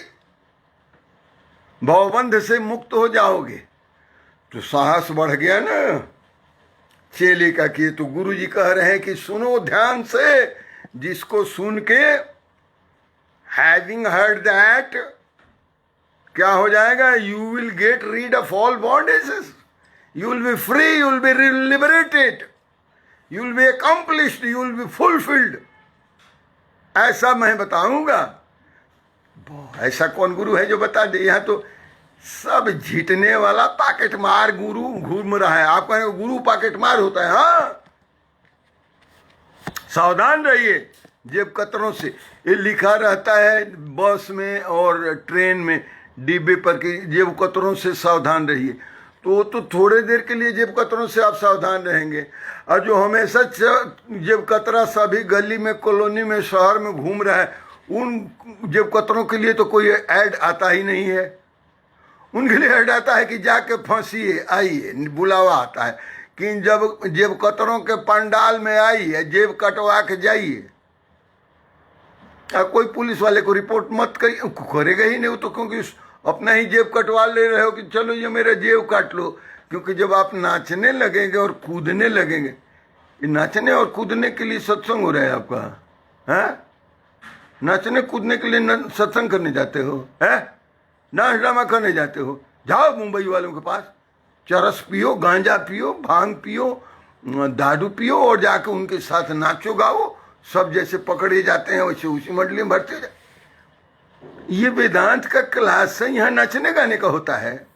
भवबंध से मुक्त हो जाओगे। तो साहस बढ़ गया ना चेले का कि तो गुरु जी कह रहे हैं कि सुनो ध्यान से, जिसको सुन के हैविंग हर्ड दैट क्या हो जाएगा, you will get rid of all bondages, you will be free, you will be liberated, you will be accomplished, you will be fulfilled. ऐसा मैं बताऊंगा। ऐसा कौन गुरु है जो बता दे? यहाँ तो सब झीटने वाला पॉकेट मार गुरु घूम रहा है। आप कहेंगे गुरु पॉकेट मार होता है? हाँ, सावधान रहिए जेब कतरों से। ये लिखा रहता है बस में और ट्रेन में डिब्बे पर कि जेब कतरों से सावधान रहिए। तो थोड़े देर के लिए जेब कतरों से आप सावधान रहेंगे, और जो हमेशा जेब कतरा सभी गली में, कॉलोनी में, शहर में घूम रहा है, उन जेब कतरों के लिए तो कोई ऐड आता ही नहीं है। उनके लिए ऐड आता है कि जाके फंसिए, आइए, बुलावा आता है कि जब जेब कतरों के पंडाल में आइए, जेब कटवा के जाइए। कोई पुलिस वाले को रिपोर्ट मत करिए, करेगा ही नहीं तो, क्योंकि अपना ही जेब कटवा ले रहे हो कि चलो ये मेरा जेब काट लो। क्योंकि जब आप नाचने लगेंगे और कूदने लगेंगे, कि नाचने और कूदने के लिए सत्संग हो रहा है आपका? है नाचने कूदने के लिए सत्संग करने जाते हो? है नाच ड्रामा करने जाते हो? जाओ मुंबई वालों के पास, चरस पियो, गांजा पियो, भांग पियो, दारू पियो और जाके उनके साथ नाचो गाओ। सब जैसे पकड़े जाते हैं वैसे उसी मंडली में भरते जाए। ये वेदांत का क्लास है, यहाँ नाचने गाने का होता है।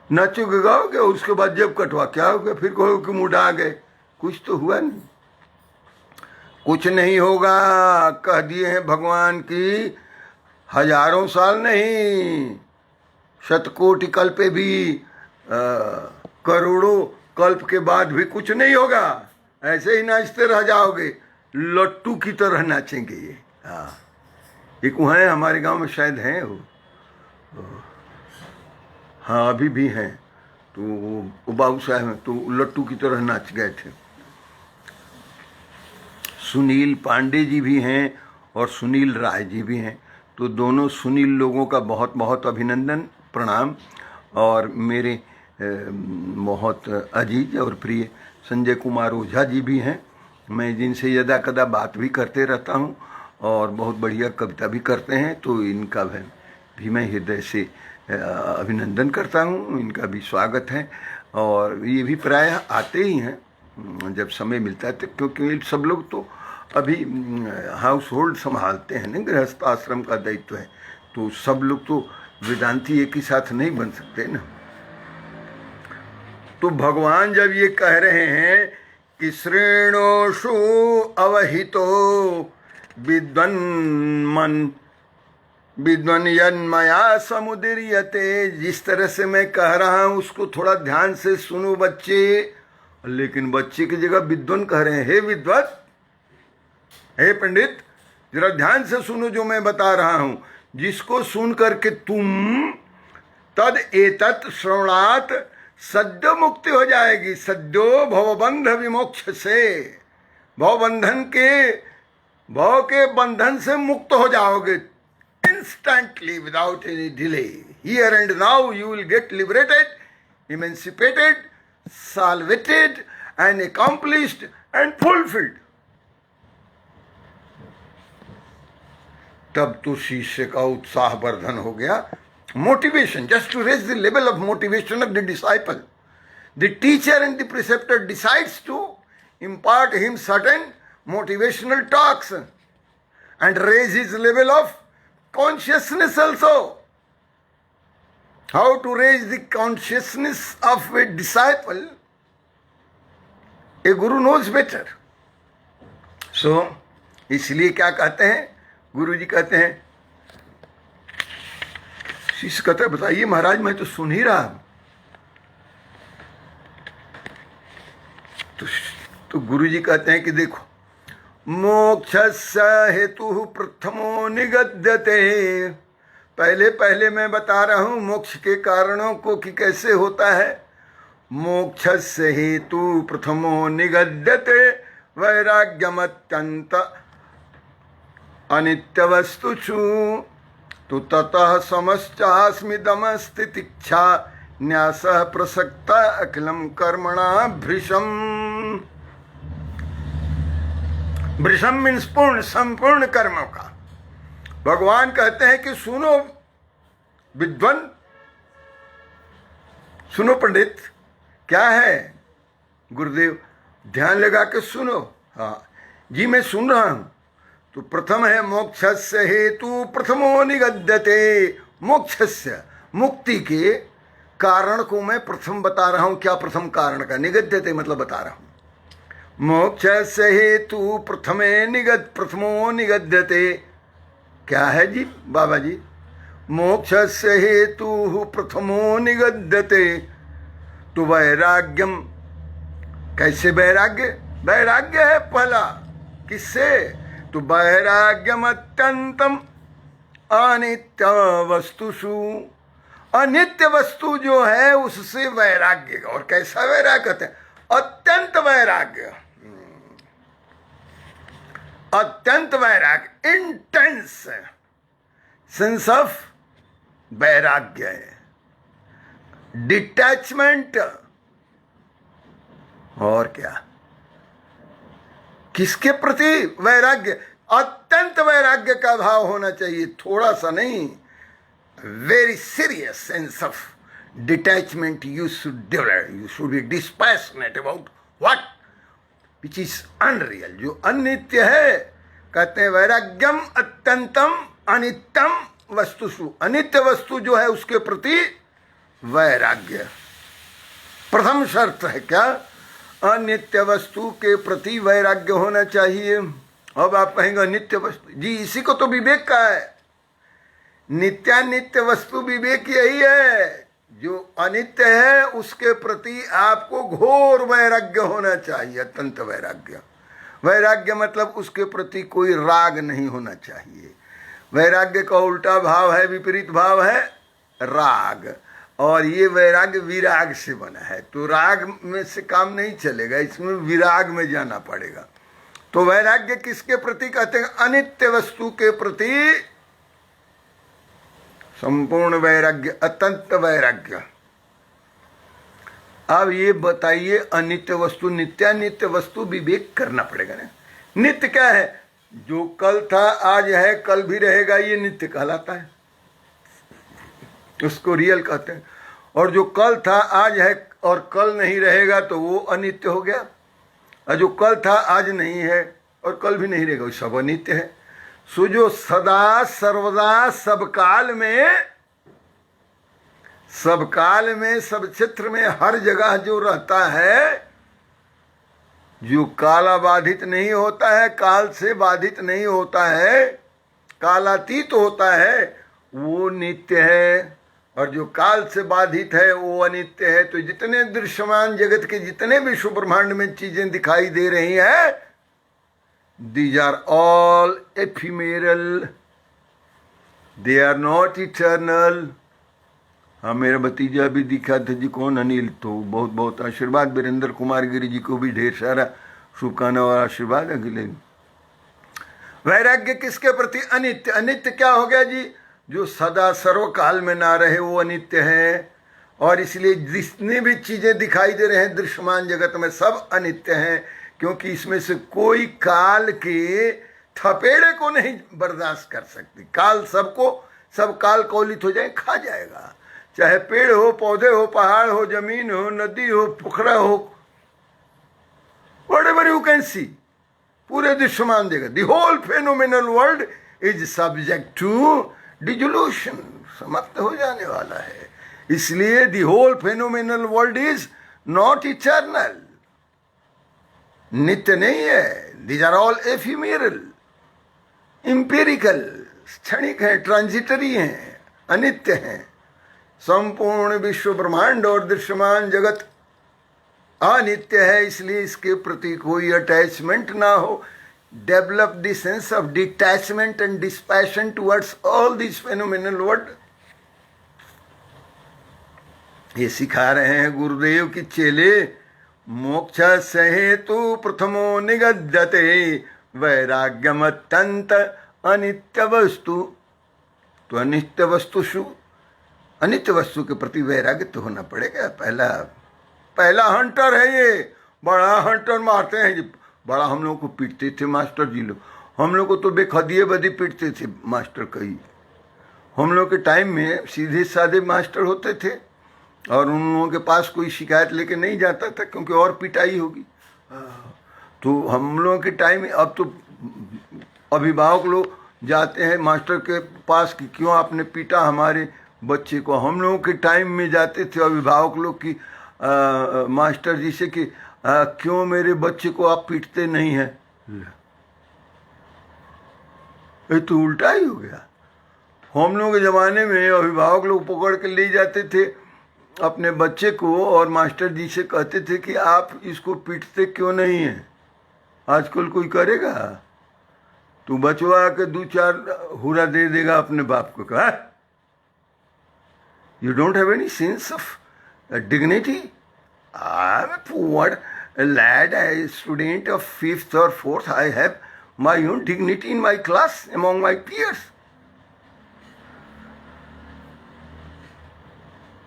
नाचोगे गाओगे, उसके बाद जब कटवा क्या हो गया, फिर कहोगे कि मूड आ गए। कुछ तो हुआ नहीं, कुछ नहीं होगा। कह दिए हैं भगवान की हजारों साल नहीं, शतकोटि कल्पे भी, करोड़ों कल्प के बाद भी कुछ नहीं होगा। ऐसे ही नाचते रह जाओगे, लट्टू की तरह नाचेंगे ये। हाँ, एक वहाँ है हमारे गांव में, शायद हैं वो, हाँ अभी भी हैं, तो वो बाबू साहब हैं, तो लट्टू की तरह नाच गए थे। सुनील पांडे जी भी हैं और सुनील राय जी भी हैं। तो दोनों सुनील लोगों का बहुत बहुत अभिनंदन, प्रणाम। और मेरे बहुत अजीज और प्रिय संजय कुमार ओझा जी भी हैं, मैं जिनसे यदा कदा बात भी करते रहता हूं और बहुत बढ़िया कविता भी करते हैं। तो इनका भी मैं हृदय से अभिनंदन करता हूं, इनका भी स्वागत है। और ये भी प्रायः आते ही हैं जब समय मिलता है, तो क्योंकि सब लोग तो अभी हाउस होल्ड संभालते हैं ना, गृहस्थ आश्रम का दायित्व है, तो सब लोग तो वेदांती एक ही साथ नहीं बन सकते ना। तो भगवान जब ये कह रहे हैं कि श्रेणोषु अवहितो विद्वन यन्मया समुदीर्यते, जिस तरह से मैं कह रहा हूं उसको थोड़ा ध्यान से सुनो बच्चे। लेकिन बच्चे की जगह विद्वन कह रहे हैं, हे विद्वत, हे पंडित, जरा ध्यान से सुनो जो मैं बता रहा हूं, जिसको सुन करके तुम तद एतत् श्रवणात् सद्यो मुक्ति हो जाएगी। सद्यो भवबंध विमोक्ष से, भवबंधन के भव के बंधन से मुक्त हो जाओगे instantly without any delay. Here and now you will get liberated, emancipated, salvated and accomplished and fulfilled. तब तो शिष्य का उत्साह वर्धन हो गया। Motivation, just to raise the level of motivation of the disciple. The teacher and the preceptor decides to impart him certain motivational talks and raise his level of consciousness also. How to raise the consciousness of a disciple, a guru knows better. So, इसलिए क्या कहते हैं गुरु जी, कहते हैं, शिष्य कहते हैं बताइए महाराज मैं तो सुन ही रहा हूं। तो गुरु जी कहते हैं कि देखो, मोक्षस्य हेतु प्रथमो निगद्यते, पहले पहले मैं बता रहा हूं मोक्ष के कारणों को कि कैसे होता है। मोक्षस्य हेतु प्रथमो निगद्यते वैराग्यमत्यंत अनित्य वस्तुषु, तो ततः समश्चास्मि दमस्तितिक्षा न्यासः प्रसक्ता अखिलम कर्मणा भृशम। भृशम मीन्स पूर्ण, संपूर्ण कर्मों का। भगवान कहते हैं कि सुनो विद्वान, सुनो पंडित, क्या है गुरुदेव, ध्यान लगा के सुनो। हाँ जी मैं सुन रहा हूं। तो प्रथम है मोक्षस्य हेतु प्रथमो निगद्यते, मोक्षस्य मुक्ति के कारण को मैं प्रथम बता रहा हूं। क्या प्रथम कारण का, निगद्यते मतलब बता रहा हूं। मोक्षस्य हेतु प्रथमो निगद्यते, क्या है जी बाबा जी, मोक्षस्य हेतु प्रथमो निगद्यते, तो वैराग्यम, कैसे वैराग्य, वैराग्य है पहला, किससे, तो वैराग्यम अत्यंतम अनित्य वस्तुषु, अनित्य वस्तु जो है उससे वैराग्य। और कैसा वैराग्य कहते हैं, अत्यंत वैराग्य, अत्यंत वैराग्य, इंटेंस सेंस ऑफ वैराग्य है, डिटैचमेंट, और क्या, किसके प्रति वैराग्य? अत्यंत वैराग्य का भाव होना चाहिए, थोड़ा सा नहीं, very serious sense of detachment you should develop. You should be dispassionate about what which is unreal, जो अनित्य है. कहते हैं वैराग्यम अत्यंतम अनित्यम वस्तुषु, अनित्य वस्तु जो है उसके प्रति वैराग्य. प्रथम शर्त है क्या? अनित्य वस्तु के प्रति वैराग्य होना चाहिए. अब आप कहेंगे नित्य वस्तु, जी इसी को तो विवेक का है. नित्यानित्य वस्तु विवेक यही है. जो अनित्य है उसके प्रति आपको घोर वैराग्य होना चाहिए, अत्यंत वैराग्य. वैराग्य मतलब उसके प्रति कोई राग नहीं होना चाहिए. वैराग्य का उल्टा भाव है, विपरीत भाव है राग, और ये वैराग्य विराग से बना है. तो राग में से काम नहीं चलेगा, इसमें विराग में जाना पड़ेगा. तो वैराग्य किसके प्रति कहते हैं? अनित्य वस्तु के प्रति संपूर्ण वैराग्य, अत्यंत वैराग्य. अब ये बताइए, अनित्य वस्तु नित्यानित्य वस्तु विवेक करना पड़ेगा ना. नित्य क्या है? जो कल था आज है कल भी रहेगा, ये नित्य कहलाता है, उसको रियल कहते हैं. और जो कल था आज है और कल नहीं रहेगा तो वो अनित्य हो गया. और जो कल था आज नहीं है और कल भी नहीं रहेगा, वो सब अनित्य है. सो जो सदा सर्वदा सब काल में सब क्षेत्र में हर जगह जो रहता है, जो काला बाधित नहीं होता है, काल से बाधित नहीं होता है, कालातीत होता है, वो नित्य है. और जो काल से बाधित है वो अनित्य है. तो जितने दृश्यमान जगत के जितने विश्व ब्रह्मांड में चीजें दिखाई दे रही हैं, these are all ephemeral, they are not eternal. हाँ, मेरा भतीजा भी दिखा था जी, कौन? अनिल. तो बहुत बहुत आशीर्वाद. वीरेंद्र कुमार गिरी जी को भी ढेर सारा शुभकामना और आशीर्वाद. अगले वैराग्य किसके प्रति? अनित्य. अनित्य क्या हो गया जी? जो सदा सर्वकाल में ना रहे वो अनित्य है. और इसलिए जितनी भी चीजें दिखाई दे रहे हैं दृश्यमान जगत में सब अनित्य हैं, क्योंकि इसमें से कोई काल के थपेड़े को नहीं बर्दाश्त कर सकती. काल सबको, सब काल कौलित हो जाए, खा जाएगा. चाहे पेड़ हो, पौधे हो, पहाड़ हो, जमीन हो, नदी हो, पोखरा हो, व्हाटएवर यू कैन सी, पूरे दृश्यमान जगत, the whole phenomenal world is subject to dissolution, समाप्त हो जाने वाला है. इसलिए the whole phenomenal world is not eternal, नित्य नहीं है. These are all ephemeral, empirical, क्षणिक है, ट्रांजिटरी हैं, अनित्य हैं. संपूर्ण विश्व ब्रह्मांड और दृश्यमान जगत अनित्य है, इसलिए इसके प्रति कोई अटैचमेंट ना हो. Develop the sense of detachment and dispassion towards all this phenomenal world. ये सिखा रहे हैं गुरुदेव की चेले. मोक्ष सहेतु प्रथमो निगद्यते वैराग्यम अत्यंत अनित्य वस्तु. तो अनित्य वस्तुषु, अनित्य वस्तु के प्रति वैराग्य तो होना पड़ेगा. पहला हंटर है ये, बड़ा हंटर मारते हैं जी. बड़ा हम लोग को पीटते थे मास्टर जी लोग, हम लोग को तो बेखदिए बदी पीटते थे मास्टर. कई हम लोग के टाइम में सीधे साधे मास्टर होते थे और उन लोगों के पास कोई शिकायत लेके नहीं जाता था, क्योंकि और पिटाई होगी. तो हम लोगों के टाइम में, अब तो अभिभावक लोग जाते हैं मास्टर के पास कि क्यों आपने पीटा हमारे बच्चे को. हम लोगों के टाइम में जाते थे अभिभावक लोग की मास्टर जी से कि क्यों मेरे बच्चे को आप पीटते नहीं हैं. ये तो उल्टा ही हो गया. हम लोगों के ज़माने में अभिभावक लोग पकड़ के ले जाते थे अपने बच्चे को और मास्टर जी से कहते थे कि आप इसको पीटते क्यों नहीं हैं. आजकल कोई करेगा? तो बचवा के 2-4 हुरा दे देगा अपने बाप को. कहा you don't have any sense of dignity. I am a poor lad, a student of 5th or 4th. I have my own dignity in my class among my peers.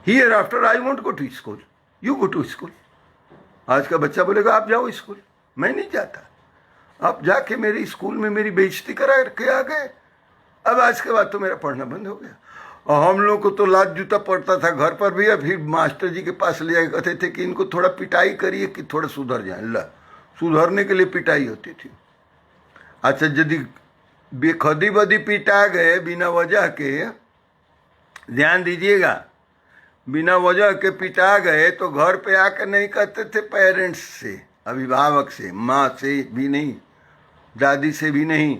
Hereafter I won't go to school. You go to school. आज का बच्चा बोलेगा आप जाओ school, मैं नहीं जाता, आप जाके मेरे स्कूल में मेरी बेइज्जती करा के आ गए। अब आज के बाद तो मेरा पढ़ना बंद हो गया। और हम लोग को तो लात जूता पड़ता था घर पर भी, फिर मास्टर जी के पास ले जाके कहते थे कि इनको थोड़ा पिटाई करिए कि थोड़ा सुधर जाए। ला, सुधरने के लिए पिटाई होती थी। अच्छा, यदि बेखदी बदी पिटा गए बिना वजह के, ध्यान दीजिएगा, बिना वजह के पिटा गए तो घर पे आकर नहीं कहते थे पेरेंट्स से, अभिभावक से, माँ से भी नहीं, दादी से भी नहीं,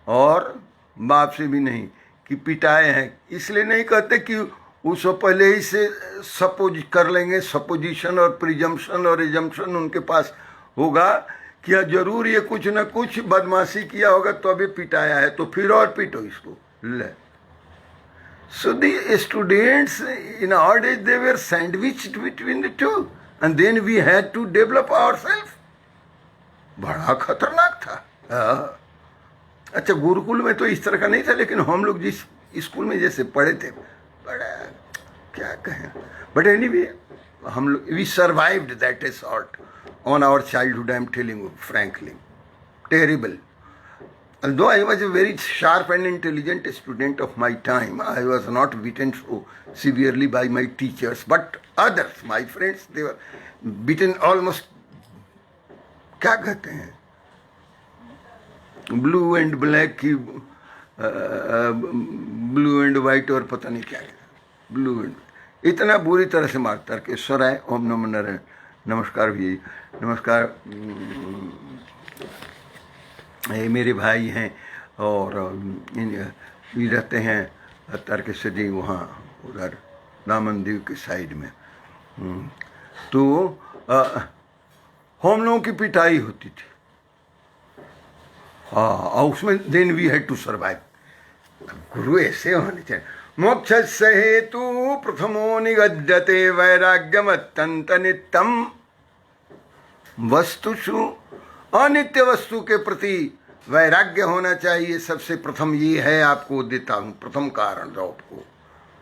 और बाप से भी नहीं कि पिटाए हैं। इसलिए नहीं कहते कि उसको पहले ही से सपोज कर लेंगे, सपोजिशन और प्रिजम्पशन और एजम्पशन उनके पास होगा कि जरूर ये कुछ न कुछ बदमाशी किया होगा तो अभी पिटाया है, तो फिर और पिटो इसको। ले, so the students nowadays they were sandwiched between the two and then we had to develop ourselves। बड़ा खतरनाक था। अच्छा, गुरुकुल में तो इस तरह का नहीं था, लेकिन हम लोग जिस स्कूल में जैसे पढ़े थे, बड़ा क्या कहें, बट एनीवे हम लोग we survived that assault on our childhood. I am telling you frankly, terrible. Although I was a very sharp and intelligent student of my time, I was not beaten so severely by my teachers, but others, my friends, they were beaten almost, क्या कहते हैं, blue and black की, blue and white और पता नहीं क्या, blue and, इतना बुरी तरह से मारता के स्वराय। ओम नमो नारायण। नमस्कार भैया, नमस्कार। ये मेरे भाई हैं और ये रहते हैं तारकेश्वर जी वहाँ उधर दामन दीव के साइड में। तो हम लोगों की पिटाई होती थी, हाँ, और उसमें then we had to survive. गुरु ऐसे होने चाहिए। मोक्ष से हेतु प्रथमो निगद्यते वैराग्यम अत्यंत नित्यम वस्तुषु, अनित्य वस्तु के प्रति वैराग्य होना चाहिए। सबसे प्रथम ये है, आपको देता हूं प्रथम कारण जो आपको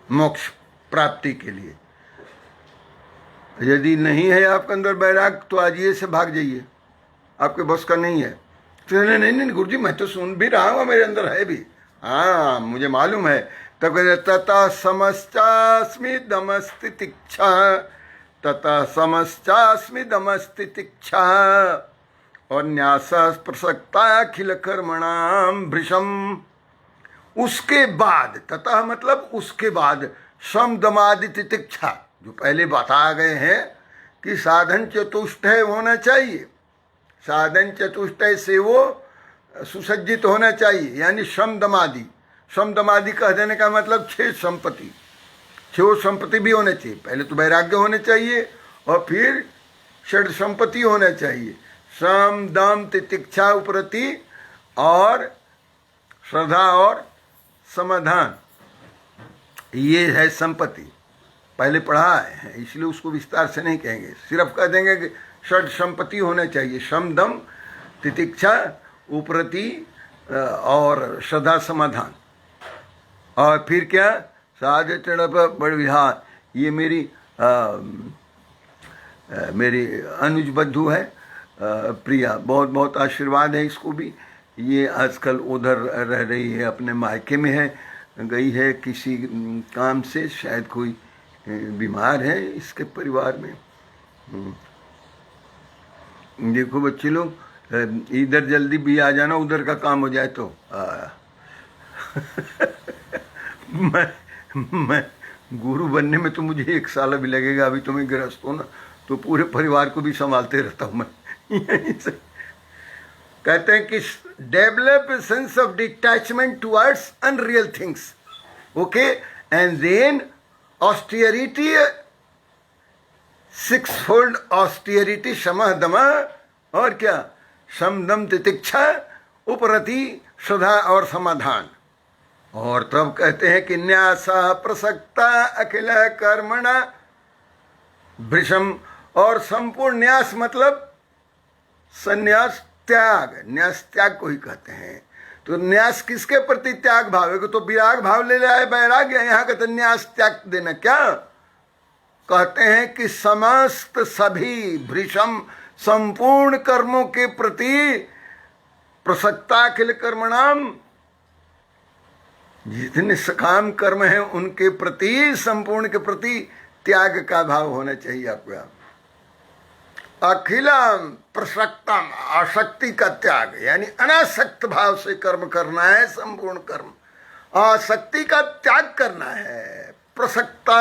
मोक्ष प्राप्ति के लिए। यदि नहीं है आपके अंदर वैराग्य तो आज ये से भाग जाइए, आपके बस का नहीं है। तो नहीं नहीं गुरुजी, मैं तो सुन भी रहा हूँ, मेरे अंदर है भी, हाँ मुझे मालूम है। तब तथा समश्चास्मि दमस्तितिक्षा, तथा समश्चास्मि दमस्तितिक्षा और न्यास प्रसक्ता अखिल कर्मणाम भृशम। उसके बाद, तथा मतलब उसके बाद, सम दमादि तितिक्षा, जो पहले बता गए हैं कि साधन चतुष्टय होना चाहिए, साधन चतुष्टय से वो सुसज्जित होना चाहिए, यानी सम दमादि। सम दमादि कह देने का मतलब 6 संपत्ति, 6 संपत्ति भी होने चाहिए। पहले तो वैराग्य होने चाहिए और फिर षड संपत्ति होना चाहिए, सम दम तितिक्षा उपरति और श्रद्धा और समाधान, ये है संपत्ति। पहले पढ़ा है, इसलिए उसको विस्तार से नहीं कहेंगे, सिर्फ कह देंगे कि षड संपत्ति होना चाहिए, सम दम तितिक्षा उपरति और श्रद्धा समाधान। और फिर क्या, साध तड़प बड़ विहार। ये मेरी मेरी अनुज बद्धू है, प्रिया, बहुत बहुत आशीर्वाद है इसको भी। ये आजकल उधर रह रही है, अपने मायके में है, गई है किसी काम से, शायद कोई बीमार है इसके परिवार में। देखो बच्चे लोग, इधर जल्दी भी आ जाना, उधर का काम हो जाए तो मैं गुरु बनने में तो मुझे 1 साल अभी लगेगा, अभी तो मैं गृहस्थ हूँ ना, तो पूरे परिवार को भी संभालते रहता हूँ मैं। यहीं से कहते हैं कि develop sense of detachment towards unreal things, okay, and then austerity, 6-fold austerity, शमः दमः और क्या, शम दम तितिक्षा उपरति श्रद्धा और समाधान। और तब कहते हैं कि न्यासा प्रसक्ता अखिल कर्मणा भृशम, और संपूर्ण न्यास मतलब संन्यास, त्याग, न्यास त्याग को ही कहते हैं। तो न्यास किसके प्रति त्याग भाव है, तो विराग भाव ले आए वैराग्य, यहाँ कहते न्यास त्याग देना। क्या कहते हैं कि समस्त सभी भृशम संपूर्ण कर्मों के प्रति प्रसक्ताखिल कर्मणाम, जितने सकाम कर्म हैं उनके प्रति, संपूर्ण के प्रति त्याग का भाव होना चाहिए आपका। अखिलम प्रसक्तम, आसक्ति का त्याग, यानी अनासक्त भाव से कर्म करना है, संपूर्ण कर्म आसक्ति का त्याग करना है। प्रसक्ता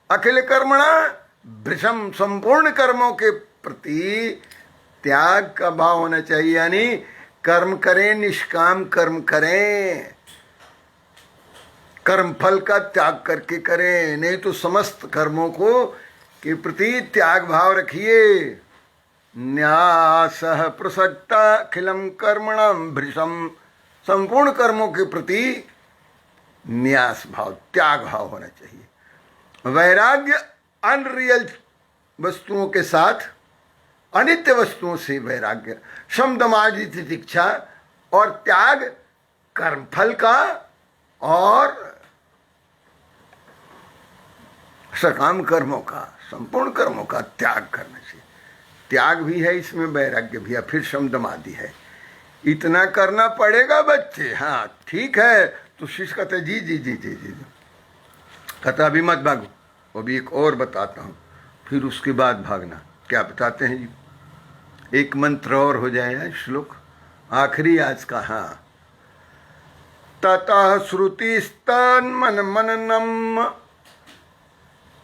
अखिल कर्मणा भृशम, संपूर्ण कर्मों के प्रति त्याग का भाव होना चाहिए, यानी कर्म करें, निष्काम कर्म करें, कर्म फल का त्याग करके करें, नहीं तो समस्त कर्मों को के प्रति त्याग भाव रखिए। न्यासः प्रसक्ता अखिलम कर्मणम भृशम, संपूर्ण कर्मों के प्रति न्यास भाव, त्याग भाव होना चाहिए। वैराग्य अनरियल वस्तुओं के साथ, अनित्य वस्तुओं से वैराग्य, शम दम आदि तितिक्षा, और त्याग कर्मफल का और सकाम कर्मों का, संपूर्ण कर्मों का त्याग करने से त्याग भी है, इसमें वैराग्य भी है, फिर शम दम आदि है। इतना करना पड़ेगा बच्चे। हाँ ठीक है। तो शिष्य कहते जी जी जी जी जी, कहता अभी मत भागो, वो भी एक और बताता हूँ, फिर उसके बाद भागना। क्या बताते हैं जी, एक मंत्र और हो जाए, श्लोक आखिरी आज का। हाँ, ततः श्रुतिस्तन मन मननम,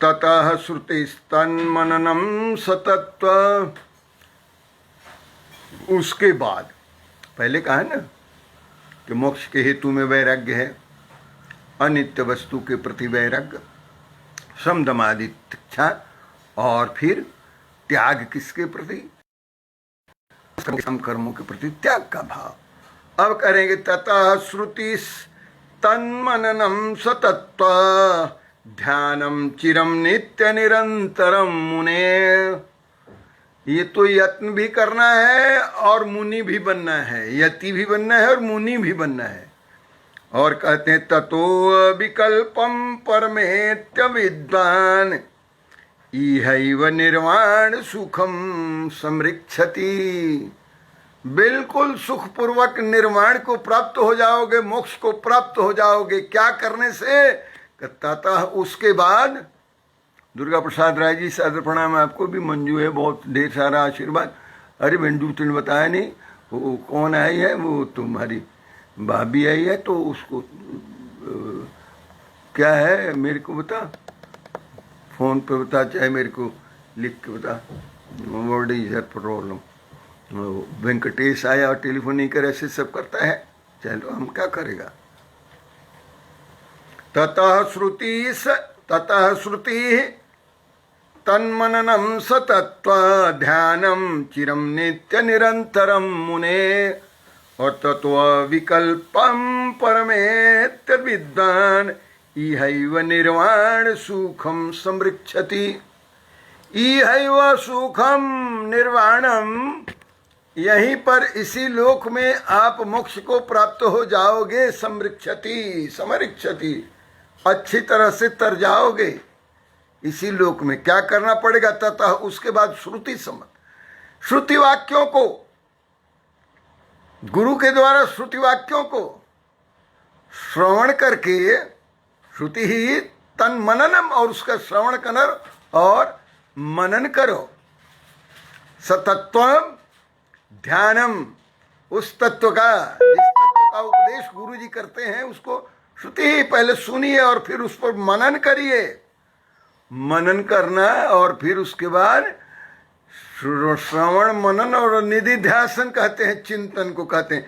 ततः श्रुतिस्तन मननम सतत्व। उसके बाद पहले कहा है ना कि मोक्ष के हेतु में वैराग्य है, अनित्य वस्तु के प्रति वैराग्य, शम दम आदि तितिक्षा, और फिर त्याग किसके प्रति, कर्मों के प्रति त्याग का भाव। अब करेंगे ततः श्रुति तन्मननम सतत्व ध्यानम चिरम नित्य निरंतरम मुने। ये तो यत्न भी करना है और मुनि भी बनना है, यति भी बनना है और मुनि भी बनना है। और कहते हैं ततो विकल्पम परमेत्य विद्वान इहैव निर्वाण सुखम समृक्षति। बिल्कुल सुखपूर्वक निर्वाण को प्राप्त हो जाओगे, मोक्ष को प्राप्त हो जाओगे। क्या करने से? ततः उसके बाद, दुर्गा प्रसाद राय जी सादर प्रणाम, आपको भी मंजू है, बहुत ढेर सारा आशीर्वाद। अरे बेंडू तुमने बताया नहीं, वो कौन आई है? वो तुम्हारी भाभी आई है, तो उसको क्या है मेरे को बता, फोन पे बता, चाहे मेरे को लिख के बता। What is your problem? Venkatesh आया और टेलीफोन नहीं करे, ऐसे सब करता है। चलो हम क्या करेगा। ततः श्रुति तन्मननम सतत्व ध्यानम चिरम नित्य निरंतरम मुने। और तत्व विकल्पम परमेत्य विद्वान इहैव निर्वाण सुखम समृक्षति। इहैव सुखम निर्वाणम, यहीं पर इसी लोक में आप मोक्ष को प्राप्त हो जाओगे। समृक्षति, समरिक्षति, अच्छी तरह से तर जाओगे इसी लोक में। क्या करना पड़ेगा? ततः उसके बाद श्रुति सम्मत, श्रुति वाक्यों को, गुरु के द्वारा श्रुति वाक्यों को श्रवण करके, श्रुति ही तन मननम, और उसका श्रवण कर और मनन करो। सतत्वम ध्यानम, उस तत्व का, जिस तत्व का उपदेश गुरु जी करते हैं उसको श्रुति ही पहले सुनिए और फिर उस पर मनन करिए। मनन करना और फिर उसके बाद श्रवण मनन और निधिध्यासन कहते हैं, चिंतन को कहते हैं।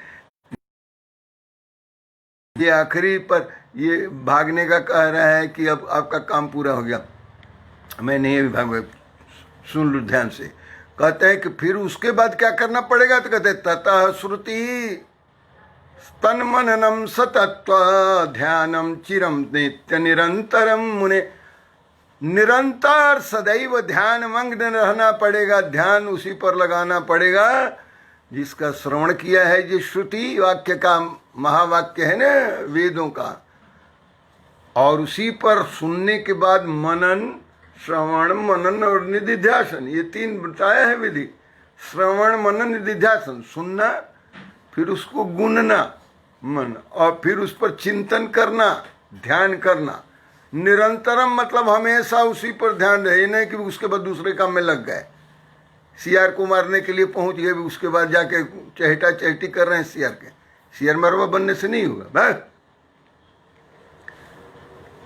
ये आखिरी पर ये भागने का कह रहा है कि अब आपका काम पूरा हो गया, मैं नहीं अभी भाग, सुन लो ध्यान से। कहते हैं कि फिर उसके बाद क्या करना पड़ेगा? तो कहते हैं ततः श्रुति तन्मननम सतत्व ध्यानम चिरम नित्य निरंतरम मुने। निरंतर सदैव ध्यान मग्न रहना पड़ेगा, ध्यान उसी पर लगाना पड़ेगा जिसका श्रवण किया है, जिस श्रुति वाक्य का, महावाक्य है ना वेदों का, और उसी पर सुनने के बाद मनन श्रवण मनन और निधिध्यासन, ये 3 बताया है विधि। श्रवण मनन निधिध्यासन, सुनना, फिर उसको गुनना मन, और फिर उस पर चिंतन करना, ध्यान करना निरंतरम, मतलब हमेशा उसी पर ध्यान रहे, नहीं कि उसके बाद दूसरे काम में लग गए। सीआर को मारने के लिए पहुंच गए, उसके बाद जाके चहेटा चहेटी कर रहे हैं सीआर के। सीआर मरवा बनने से नहीं होगा भाई।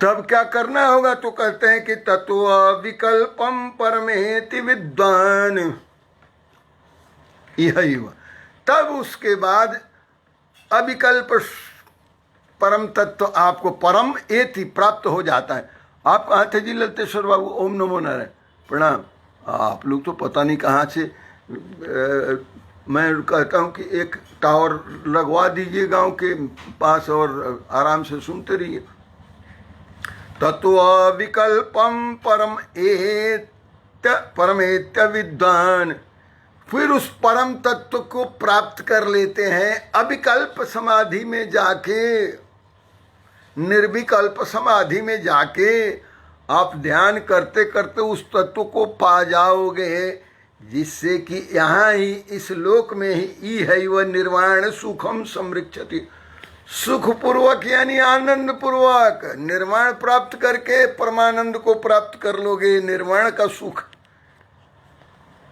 तब क्या करना होगा? तो कहते हैं कि तत्व विकल्पम परमेति विद्वान, यही हुआ। तब उसके बाद अविकल्प परम तत्व आपको परम एति प्राप्त हो जाता है। आप कहाँ थे जी ललतेश्वर बाबू? ओम नमो नारायण, प्रणाम। आप लोग तो पता नहीं कहाँ से। मैं कहता हूँ कि एक टावर लगवा दीजिए गांव के पास और आराम से सुनते रहिए। तत्व विकल्पम परमेत्य विद्वान, फिर उस परम तत्व को प्राप्त कर लेते हैं अविकल्प समाधि में जाके, निर्विकल्प समाधि में जाके आप ध्यान करते करते उस तत्व को पा जाओगे, जिससे कि यहाँ ही इस लोक में ही है वह निर्वाण सुखम समृक्षति, सुखपूर्वक यानी आनंद पूर्वक निर्वाण प्राप्त करके परमानंद को प्राप्त कर लोगे। निर्वाण का सुख,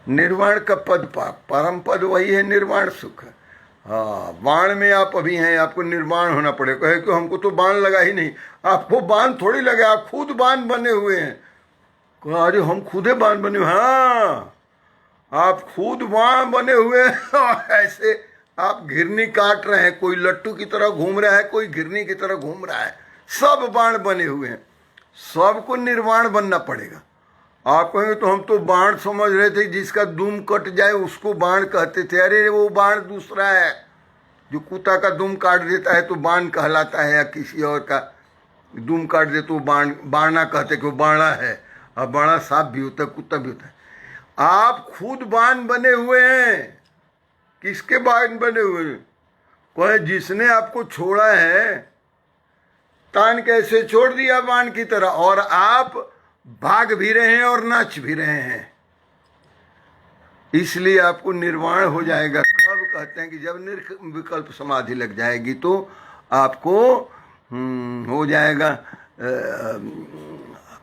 निर्वाण का पद पाप, परम पद वही है निर्वाण सुख। हाँ, बाण में आप अभी हैं, आपको निर्वाण होना पड़ेगा। कहे कि हमको तो बाण लगा ही नहीं, आपको बाण थोड़ी लगा, आप खुद बाण बने हुए हैं। कहा अरे हम खुदे बाण बने हुए। हाँ, आप खुद बाण बने हुए हैं। ऐसे आप घिरनी काट रहे हैं, कोई लट्टू की तरह घूम रहा है, कोई घिरनी की तरह घूम रहा है, सब बाण बने हुए हैं। सबको निर्वाण बनना पड़ेगा। आप कहेंगे तो हम तो बाण समझ रहे थे, जिसका दुम कट जाए उसको बाण कहते थे। अरे वो बाण दूसरा है, जो कुत्ता का दुम काट देता है तो बाण कहलाता है, या किसी और का दुम काट दे तो बाण, बाणा कहते कि वो बाणा है। अब बाणा सांप भी होता है, कुत्ता भी होता है। आप खुद बाण बने हुए हैं। किसके बाण बने हुए हैं? कहे जिसने आपको छोड़ा है, तान कैसे छोड़ दिया बाण की तरह, और आप भाग भी रहे हैं और नाच भी रहे हैं। इसलिए आपको निर्वाण हो जाएगा। कब कहते हैं कि जब निर्विकल्प समाधि लग जाएगी तो आपको हो जाएगा,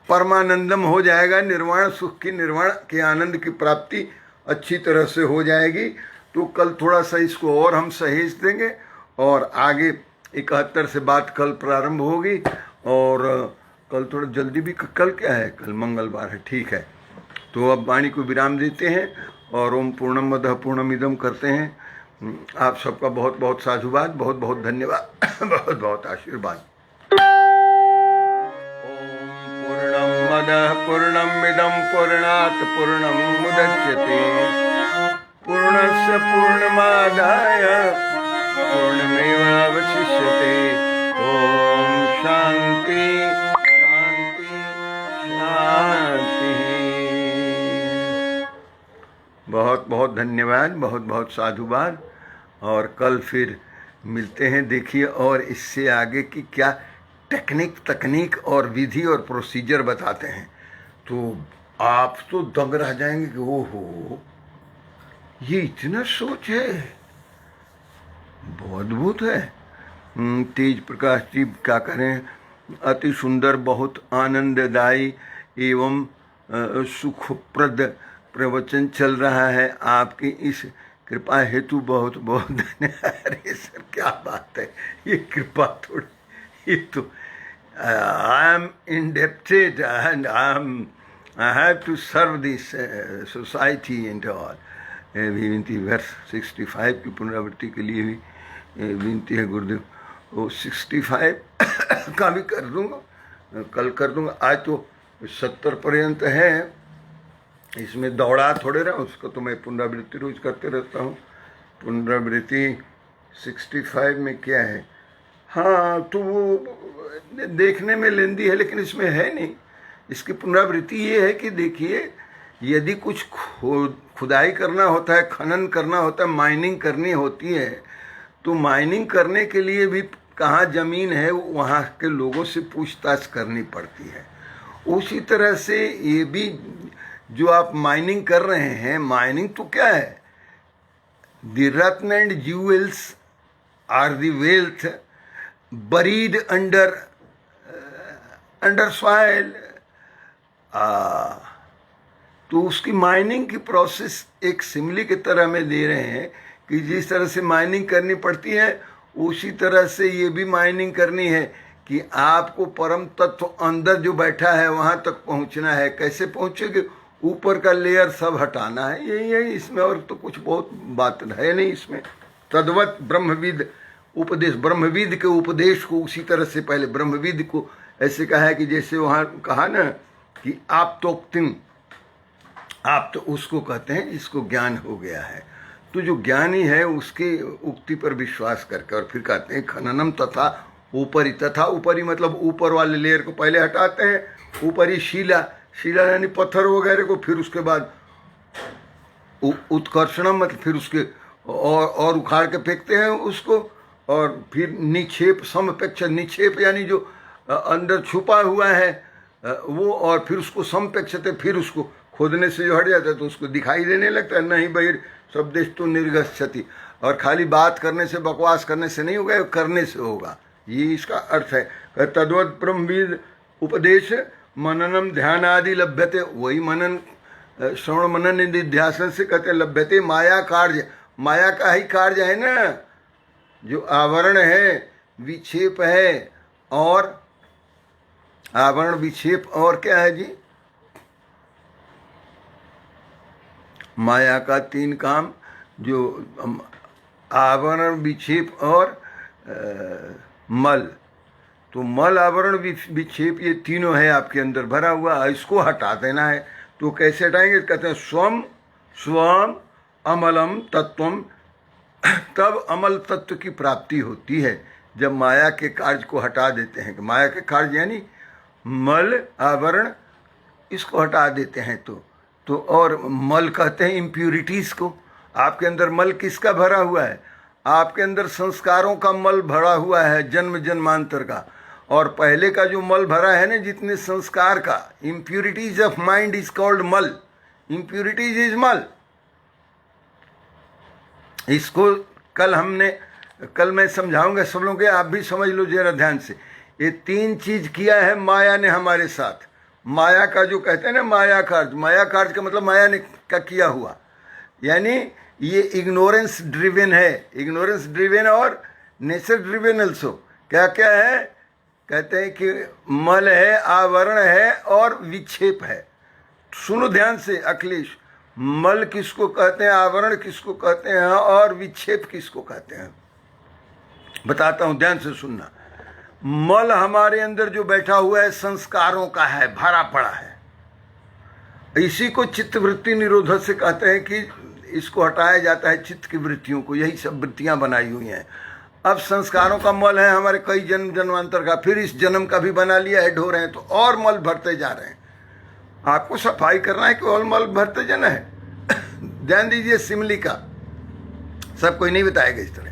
परमानंदम हो जाएगा, निर्वाण सुख की, निर्वाण के आनंद की प्राप्ति अच्छी तरह से हो जाएगी। तो कल थोड़ा सा इसको और हम सहेज देंगे, और आगे 71 से बात कल प्रारंभ होगी। और कल थोड़ा जल्दी भी, कल क्या है? कल मंगलवार है, ठीक है। तो अब वाणी को विराम देते हैं और ओम पूर्णमदः पूर्णमिदं करते हैं। आप सबका बहुत बहुत साधुवाद, बहुत बहुत धन्यवाद, बहुत बहुत आशीर्वाद। ओम पूर्णमदः पूर्णमिदं पूर्णात् पूर्णमुदच्यते पूर्णस्य पूर्णमादाय पूर्णमेवावशिष्यते। ओम शांति बहुत बहुत धन्यवाद, बहुत बहुत साधुवाद। और कल फिर मिलते हैं। देखिए और इससे आगे की क्या तकनीक और विधि और प्रोसीजर बताते हैं, तो आप तो दंग रह जाएंगे कि ओहो ये इतना सोच है, बहुत अद्भुत है। तेज प्रकाश जी क्या करें, अति सुंदर, बहुत आनंददायी एवं सुखप्रद प्रवचन चल रहा है। आपकी इस कृपा हेतु बहुत बहुत धन्यवाद। अरे सर क्या बात है, ये कृपा थोड़ी, ये तो I am indebted and I have to serve this society and all. विनती वर्ष 65 की पुनरावृत्ति के लिए भी विनती है गुरुदेव। वो 65 का भी कर दूंगा, कल कर दूंगा। आज तो 70 पर्यंत है, इसमें दौड़ा थोड़े रहा, उसको तो मैं पुनरावृत्ति रोज करते रहता हूँ। पुनरावृत्ति 65 में क्या है? हाँ, तो वो देखने में लेंदी है, लेकिन इसमें है नहीं। इसकी पुनरावृत्ति ये है कि देखिए, यदि कुछ खुदाई करना होता है, खनन करना होता है, माइनिंग करनी होती है, तो माइनिंग करने के लिए भी कहाँ ज़मीन है वहाँ के लोगों से पूछताछ करनी पड़ती है। उसी तरह से ये भी जो आप माइनिंग कर रहे हैं, माइनिंग तो क्या है, द रत्न and jewels are the wealth buried under soil. तो उसकी माइनिंग की प्रोसेस एक सिमली की तरह में दे रहे हैं कि जिस तरह से माइनिंग करनी पड़ती है उसी तरह से ये भी माइनिंग करनी है कि आपको परम तत्व अंदर जो बैठा है वहां तक पहुंचना है। कैसे पहुंचेगे, ऊपर का लेयर सब हटाना है, यही इसमें, और तो कुछ बहुत बात है नहीं इसमें। तद्वत ब्रह्मविद उपदेश, ब्रह्मविद के उपदेश को उसी तरह से पहले ब्रह्मविद को ऐसे कहा है कि जैसे वहां कहा ना कि आप तो उसको कहते हैं जिसको ज्ञान हो गया है। तो जो ज्ञानी है उसके उक्ति पर विश्वास करके, और फिर कहते हैं खननम तथा ऊपरी, तथा ऊपरी मतलब ऊपर वाले लेयर को पहले हटाते हैं, ऊपरी शिला यानी पत्थर वगैरह को, फिर उसके बाद उत्कर्षणम मतलब फिर उसके और उखाड़ के फेंकते हैं उसको, और फिर निक्षेप, समपेक्ष निक्षेप यानी जो अंदर छुपा हुआ है वो, और फिर उसको समपेक्षते, फिर उसको खोदने से जो हट जाता है तो उसको दिखाई देने लगता है। नहीं बहिर शब्देश तो निर्गच्छति, और खाली बात करने से, बकवास करने से नहीं होगा, करने से होगा, ये इसका अर्थ है। तद्वत ब्रह्मविद उपदेश मननम ध्यान आदि लभ्यते, वही मनन श्रवण मनन निध्यासन से कहते लभ्यते। माया कार्य, माया का ही कार्य है ना, जो आवरण है, विक्षेप है, और आवरण विक्षेप और क्या है जी, माया का 3 काम, जो आवरण विक्षेप और मल। तो मल आवरण विक्षेप ये तीनों है आपके अंदर भरा हुआ, इसको हटा देना है। तो कैसे हटाएंगे, कहते हैं स्वम अमलम तत्वम। तब अमल तत्व की प्राप्ति होती है जब माया के कार्य को हटा देते हैं। माया के कार्य यानी मल आवरण, इसको हटा देते हैं तो और मल कहते हैं इम्प्यूरिटीज़ को। आपके अंदर मल किसका भरा हुआ है, आपके अंदर संस्कारों का मल भरा हुआ है, जन्म जन्मांतर का। और पहले का जो मल भरा है ना, जितने संस्कार का, impurities of mind is called मल, इम्प्यूरिटीज इज मल। इसको कल मैं समझाऊंगा सब लोगों के, आप भी समझ लो जरा ध्यान से। ये 3 चीज किया है माया ने हमारे साथ। माया का जो कहते हैं ना, माया कार्य का मतलब माया ने का किया हुआ, यानी ये इग्नोरेंस ड्रिवन है, इग्नोरेंस ड्रिवन और नेचर ड्रिवन अल्सो। क्या क्या है, कहते हैं कि मल है, आवरण है और विक्षेप है। सुनो ध्यान से अखिलेश, मल किसको कहते हैं, आवरण किसको कहते हैं, और विक्षेप किसको कहते हैं, बताता हूं, ध्यान से सुनना। मल हमारे अंदर जो बैठा हुआ है संस्कारों का है, भरा पड़ा है। इसी को चित्तवृत्ति निरोधक से कहते हैं कि इसको हटाया जाता है चित्त की वृत्तियों को, यही सब वृत्तियां बनाई हुई हैं। अब संस्कारों का मल है हमारे कई जन्म जन्मांतर का, फिर इस जन्म का भी बना लिया है, ढो रहे हैं, तो और मल भरते जा रहे हैं। आपको सफाई करना है कि और मल भरते जाना है। ध्यान दीजिए सिमली का, सब कोई नहीं बताएगा इस तरह।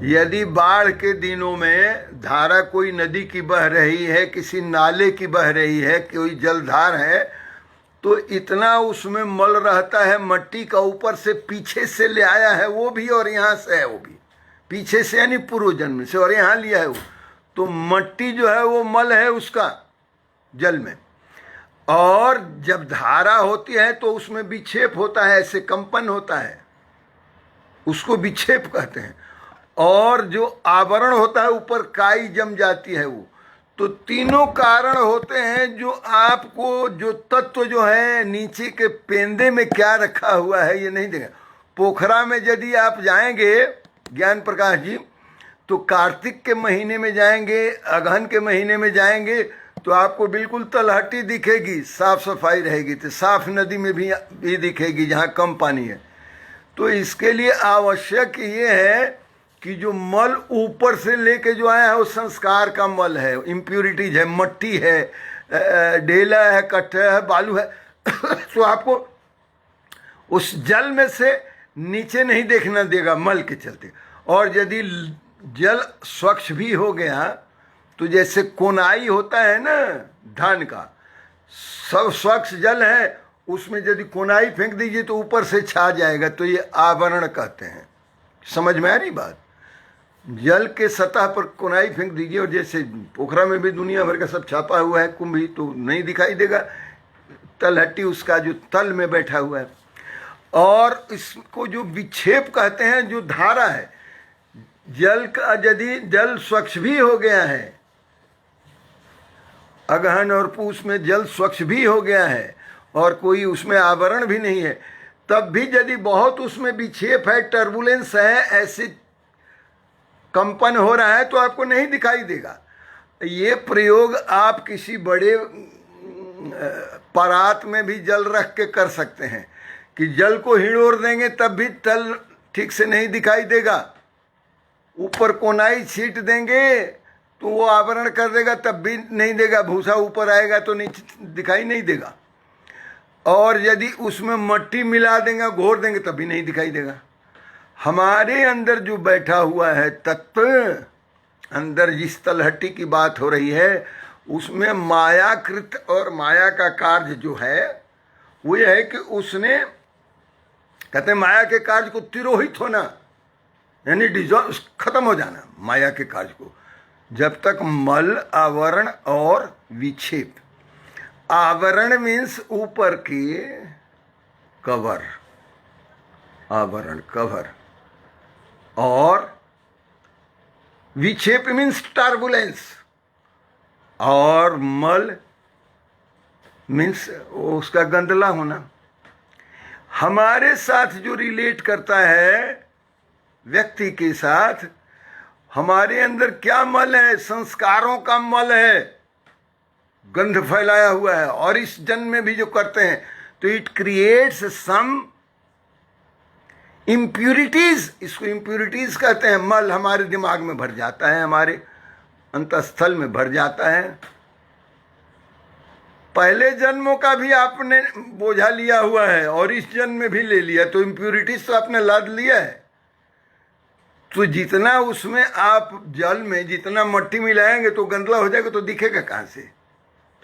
यदि बाढ़ के दिनों में धारा कोई नदी की बह रही है, किसी नाले की बह रही है, कोई जलधार है, तो इतना उसमें मल रहता है मट्टी का, ऊपर से पीछे से ले आया है वो भी, और यहाँ से है वो भी, पीछे से यानी पूर्व जन्म से, और यहाँ लिया है वो। तो मट्टी जो है वो मल है उसका जल में। और जब धारा होती है तो उसमें विक्षेप होता है, ऐसे कंपन होता है, उसको विक्षेप कहते हैं। और जो आवरण होता है, ऊपर काई जम जाती है वो। तो तीनों कारण होते हैं जो आपको, जो तत्व जो है नीचे के पेंदे में क्या रखा हुआ है ये नहीं देगा। पोखरा में यदि आप जाएंगे ज्ञान प्रकाश जी, तो कार्तिक के महीने में जाएंगे, अगहन के महीने में जाएंगे, तो आपको बिल्कुल तलहटी दिखेगी, साफ सफाई रहेगी। तो साफ नदी में भी दिखेगी जहाँ कम पानी है। तो इसके लिए आवश्यक ये है कि जो मल ऊपर से लेके जो आया है वो संस्कार का मल है, इम्प्यूरिटीज है, मट्टी है, ढेला है, कट्टा है, बालू है। तो आपको उस जल में से नीचे नहीं देखना देगा मल के चलते। और यदि जल स्वच्छ भी हो गया, तो जैसे कोनाई होता है ना धान का, सब स्वच्छ जल है, उसमें यदि कोनाई फेंक दीजिए तो ऊपर से छा जाएगा, तो ये आवरण कहते हैं। समझ में आ रही बात? जल के सतह पर कोनाई फेंक दीजिए, और जैसे पोखरा में भी दुनिया भर का सब छापा हुआ है कुंभी, तो नहीं दिखाई देगा तलहटी उसका जो तल में बैठा हुआ है। और इसको जो विक्षेप कहते हैं, जो धारा है, जल का यदि जल स्वच्छ भी हो गया है, अगहन और पूस में जल स्वच्छ भी हो गया है और कोई उसमें आवरण भी नहीं है, तब भी यदि बहुत उसमें विक्षेप है, टर्बुलेंस है, ऐसे कंपन हो रहा है, तो आपको नहीं दिखाई देगा। ये प्रयोग आप किसी बड़े परात में भी जल रख के कर सकते हैं कि जल को हिड़ोर देंगे तब भी तल ठीक से नहीं दिखाई देगा, ऊपर कोनाई छीट देंगे तो वो आवरण कर देगा तब भी नहीं देगा, भूसा ऊपर आएगा तो नीचे दिखाई नहीं देगा, और यदि उसमें मट्टी मिला देंगे, घोर देंगे, तब भी नहीं दिखाई देगा। हमारे अंदर जो बैठा हुआ है तत्व, अंदर जिस तलहटी की बात हो रही है, उसमें मायाकृत और माया का कार्य जो है वो यह है कि उसने, कहते हैं माया के कार्य को तिरोहित होना, यानी डिजॉल्व, खत्म हो जाना माया के कार्य को। जब तक मल, आवरण और विक्षेप, आवरण मीन्स ऊपर के कवर, आवरण कवर, और विक्षेप मीन्स टर्बुलेंस, और मल मीन्स उसका गंदला होना। हमारे साथ जो रिलेट करता है व्यक्ति के साथ, हमारे अंदर क्या मल है? संस्कारों का मल है, गंध फैलाया हुआ है, और इस जन्म में भी जो करते हैं तो इट क्रिएट्स सम इम्प्यूरिटीज, इसको इम्प्यूरिटीज कहते हैं। मल हमारे दिमाग में भर जाता है, हमारे अंतस्थल में भर जाता है। पहले जन्मों का भी आपने बोझा लिया हुआ है और इस जन्म में भी ले लिया, तो इम्प्यूरिटीज तो आपने लाद लिया है। तो जितना उसमें आप जल में जितना मट्टी मिलाएंगे तो गंदला हो जाएगा, तो दिखेगा कहाँ से?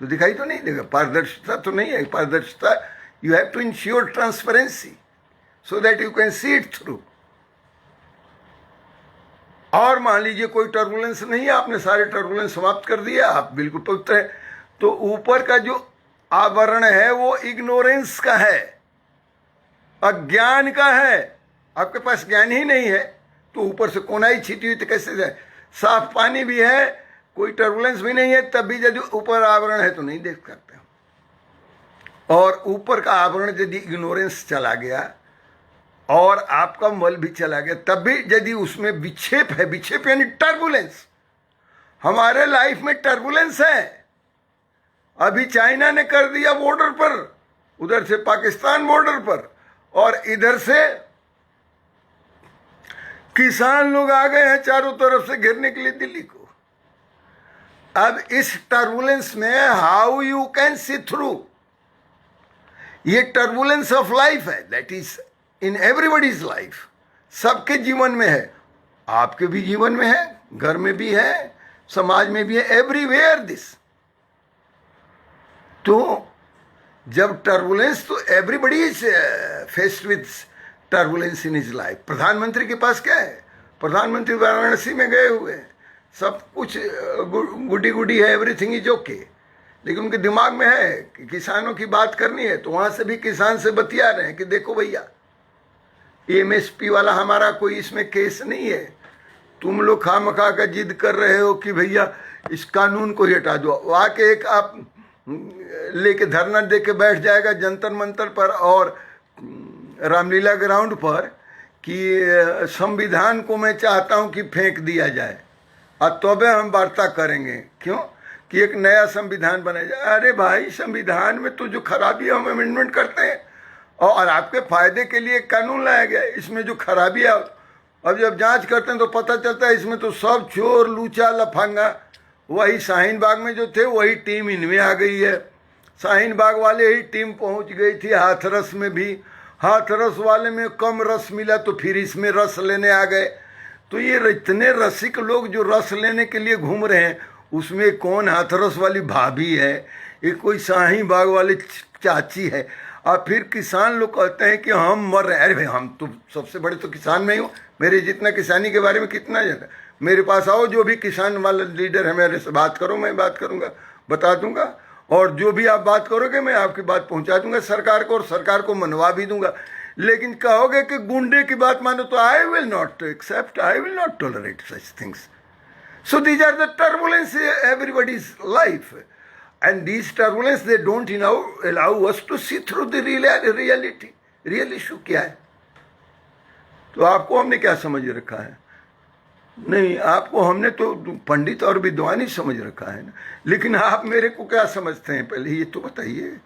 तो दिखाई तो नहीं देगा, पारदर्शिता तो नहीं है। पारदर्शिता, you have to ensure transparency so that you can see it through. और मान लीजिए कोई टर्बुलेंस नहीं है, आपने सारे टर्बुलेंस समाप्त कर दिया, आप बिल्कुल पवित्र है, तो ऊपर का जो आवरण है वो इग्नोरेंस का है, अज्ञान का है। आपके पास ज्ञान ही नहीं है तो ऊपर से कोनाई छीटी हुई तो कैसे जाए? साफ पानी भी है, कोई टर्बुलेंस भी नहीं है, तब भी यदि ऊपर आवरण है तो नहीं देख सकते। और ऊपर का आवरण यदि इग्नोरेंस चला गया और आपका मल भी चला गया, तब भी यदि उसमें विक्षेप है, विक्षेप यानी टर्बुलेंस, हमारे लाइफ में टर्बुलेंस है। अभी चाइना ने कर दिया बॉर्डर पर, उधर से पाकिस्तान बॉर्डर पर, और इधर से किसान लोग आ गए हैं चारों तरफ से घेरने के लिए दिल्ली को। अब इस टर्बुलेंस में how you can C through, ये टर्बुलेंस ऑफ लाइफ है, that is in everybody's life, सबके जीवन में है, आपके भी जीवन में है, घर में भी है, समाज में भी है, एवरीवेयर दिस। तो जब टर्बुलेंस, तो everybody is faced with turbulence in his life. प्रधानमंत्री के पास क्या है? प्रधानमंत्री वाराणसी में गए हुए हैं, सब कुछ गुडी गुडी है, एवरीथिंग इज ओके, लेकिन उनके दिमाग में है कि किसानों की बात करनी है, तो वहाँ से भी किसान से बतिया रहे हैं कि देखो भैया, एमएसपी वाला हमारा कोई इसमें केस नहीं है, तुम लोग खामखा का जिद कर रहे हो कि भैया इस कानून को ही हटा दो। वहाँ के एक आप लेके धरना दे के बैठ जाएगा जंतर मंतर पर और रामलीला ग्राउंड पर कि संविधान को मैं चाहता हूं कि फेंक दिया जाए, और तब हम वार्ता करेंगे। क्यों? कि एक नया संविधान बनाया जाए। अरे भाई, संविधान में तो जो खराबी है हम अमेंडमेंट करते हैं, और आपके फायदे के लिए कानून लाया गया, इसमें जो खराबी है, अब जब जांच करते हैं तो पता चलता है इसमें तो सब चोर लूचा लफंगा, वही शाहीन बाग में जो थे वही टीम इनमें आ गई है। शाहीन बाग वाले ही टीम पहुंच गई थी हाथरस में भी, हाथरस वाले में कम रस मिला तो फिर इसमें रस लेने आ गए। तो ये इतने रसिक लोग जो रस लेने के लिए घूम रहे हैं, उसमें कौन हाथरस वाली भाभी है ये कोई शाही बाग वाली चाची है। और फिर किसान लोग कहते हैं कि हम मर रहे हैं। अरे भाई, हम तो सबसे बड़े तो किसान में ही हूँ। मेरे जितना किसानी के बारे में कितना ज़्यादा, मेरे पास आओ, जो भी किसान वाला लीडर है मेरे से बात करो, मैं बात करूँगा, बता दूंगा। और जो भी आप बात करोगे मैं आपकी बात पहुंचा दूंगा सरकार को, और सरकार को मनवा भी दूंगा। लेकिन कहोगे कि गुंडे की बात मानो, तो I will not accept, I will not tolerate such things. So these are the turbulence everybody's life, and these turbulence they don't allow us to see through the reality. Real issue क्या है? तो आपको हमने क्या समझ रखा है? नहीं, आपको हमने तो पंडित और विद्वान ही समझ रखा है ना। लेकिन आप मेरे को क्या समझते हैं, पहले ये तो बताइए।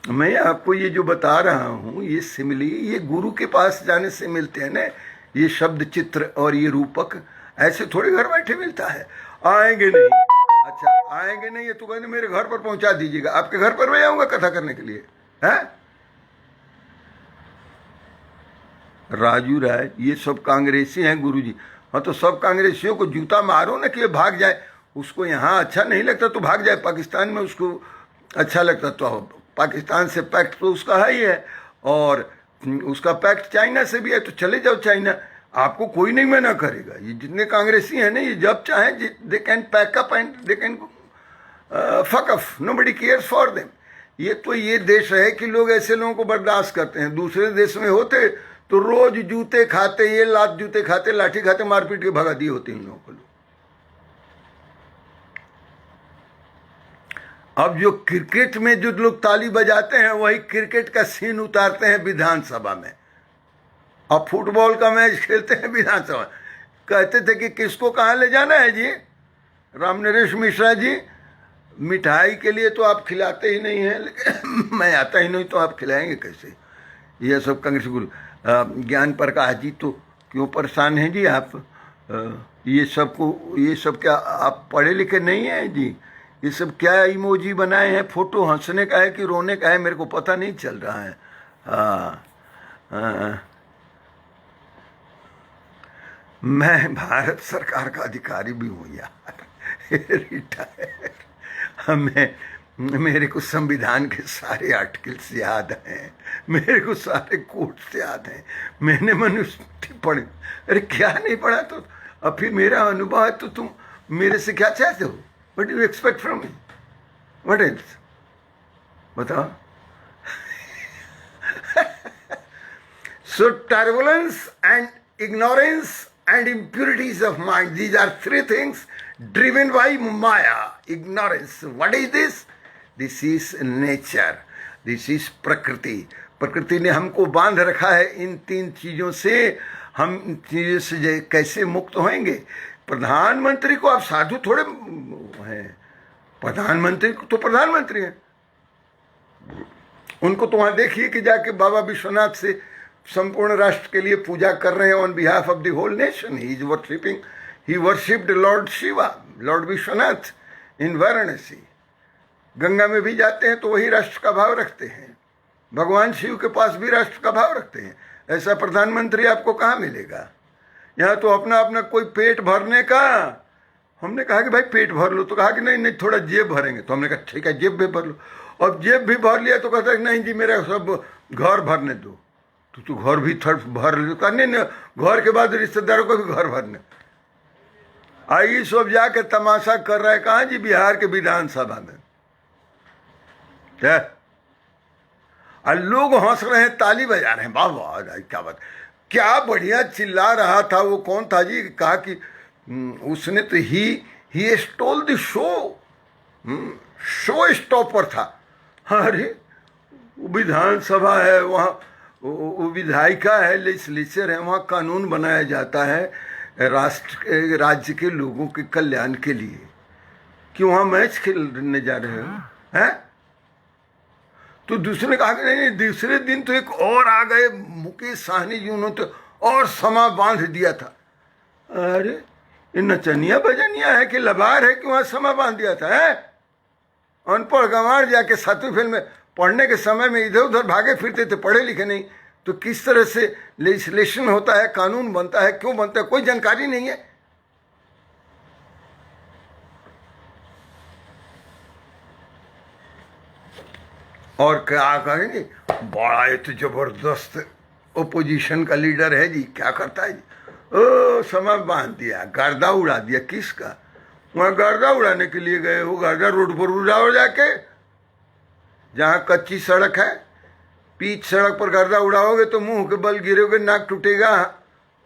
मैं आपको ये जो बता रहा हूँ, ये सिमिली, ये गुरु के पास जाने से मिलते हैं ना। ये शब्द चित्र और ये रूपक ऐसे थोड़े घर बैठे मिलता है। आएंगे नहीं, अच्छा आएंगे नहीं, ये तो कहने मेरे घर पर पहुंचा दीजिएगा। आपके घर पर मैं आऊंगा कथा करने के लिए, है? राजू राय, ये सब कांग्रेसी हैं गुरुजी। हाँ, तो सब कांग्रेसियों को जूता मारो ना कि ये भाग जाए। उसको यहाँ अच्छा नहीं लगता तो भाग जाए, पाकिस्तान में उसको अच्छा लगता तो पाकिस्तान से पैक्ट तो उसका है ही है, और उसका पैक्ट चाइना से भी है, तो चले जाओ चाइना। आपको कोई नहीं मना करेगा। ये जितने कांग्रेसी हैं ना, ये जब चाहें they can pack up and they can fuck off, nobody cares for them. ये तो ये देश है कि लोग ऐसे लोगों को बर्दाश्त करते हैं। दूसरे देश में होते तो रोज जूते खाते, ये लात जूते खाते, लाठी खाते, मारपीट के भगा दी होती इन लोगों को। अब जो क्रिकेट में जो लोग ताली बजाते हैं, वही क्रिकेट का सीन उतारते हैं विधानसभा में। अब फुटबॉल का मैच खेलते हैं विधानसभा। कहते थे कि किसको कहाँ ले जाना है जी, राम नरेश मिश्रा जी, मिठाई के लिए तो आप खिलाते ही नहीं हैं, लेकिन मैं आता ही नहीं तो आप खिलाएंगे कैसे? ये सब कांग्रेस गुरु। ज्ञान प्रकाश जी, तो क्यों परेशान हैं जी आप? ये सब क्या आप पढ़े लिखे नहीं हैं जी? ये सब क्या इमोजी बनाए हैं? फोटो हंसने का है कि रोने का है, मेरे को पता नहीं चल रहा है। हाँ, मैं भारत सरकार का अधिकारी भी हूँ यार, रिटायर। मेरे को संविधान के सारे आर्टिकल्स याद हैं, मेरे को सारे कोड्स याद हैं, मैंने मनुस्मृति पढ़ी। अरे क्या नहीं पढ़ा? तो अब फिर मेरा अनुभव है, तो तुम मेरे से क्या चाहते हो? What do you expect from me? What else? बताओ। So turbulence and ignorance and impurities of mind, these are three things driven by Maya. Ignorance, what is this? This is nature, this is प्रकृति। प्रकृति ने हमको बांध रखा है इन तीन चीजों से। हम इन चीजों से कैसे मुक्त होंगे? प्रधानमंत्री को आप साधु थोड़े हैं, प्रधानमंत्री तो प्रधानमंत्री हैं। उनको तो वहां देखिए कि जाके बाबा विश्वनाथ से संपूर्ण राष्ट्र के लिए पूजा कर रहे हैं on behalf of the whole nation. He is worshipping, he worshipped Lord Shiva, Lord Vishwanath in Varanasi. Ganga में भी जाते हैं तो वही राष्ट्र का भाव रखते हैं, भगवान शिव के पास भी राष्ट्र का भाव रखते हैं। ऐसा प्रधानमंत्री आपको कहाँ मिलेगा? यहाँ तो अपना अपना कोई पेट भरने का। हमने कहा कि भाई पेट भर लो, तो कहा कि नहीं नहीं थोड़ा जेब भरेंगे। तो हमने कहा ठीक है जेब भी भर लो। अब जेब भी भर लिया तो कहता है नहीं जी मेरा सब घर भरने दो। तो घर भी थर्ड भर लो, करने न घर के बाद रिश्तेदारों को भी घर भरने। आई सब जाके तमाशा कर रहा है कहाँ जी? बिहार के विधानसभा में। क्या लोग हंस रहे हैं, ताली बजा रहे हैं, वाह वाह क्या बात, क्या बढ़िया चिल्ला रहा था। वो कौन था जी? कहा कि उसने तो he stole the show, show stopper था। अरे विधानसभा है, वहाँ वो विधायिका है, लेजिस्लेचर है, वहाँ कानून बनाया जाता है राज्य के लोगों के कल्याण के लिए। कि वहाँ मैच खेलने जा रहे हो हैं? तो दूसरे ने कहा कि नहीं, दूसरे दिन तो एक और आ गए मुकेश साहनी जी, उन्होंने तो और समा बांध दिया था। अरे ये नचनिया बजनिया है कि लबार है कि वहाँ समा बांध दिया था? है अनपढ़ गंवार जाके 7वीं फेल में पढ़ने के समय में इधर उधर भागे फिरते थे, पढ़े लिखे नहीं। तो किस तरह से लेजिस्लेशन होता है, कानून बनता है, क्यों बनता है, कोई जानकारी नहीं है। और क्या कहेंगे, बड़ा ये तो जबरदस्त ओपोजिशन का लीडर है जी, क्या करता है जी, ओ समय बांध दिया, गर्दा उड़ा दिया। किसका? वहाँ गर्दा उड़ाने के लिए गए हो, गर्दा रोड पर उड़ाओ जाके, जहाँ कच्ची सड़क है। पीच सड़क पर गर्दा उड़ाओगे तो मुंह के बल गिरोगे, नाक टूटेगा,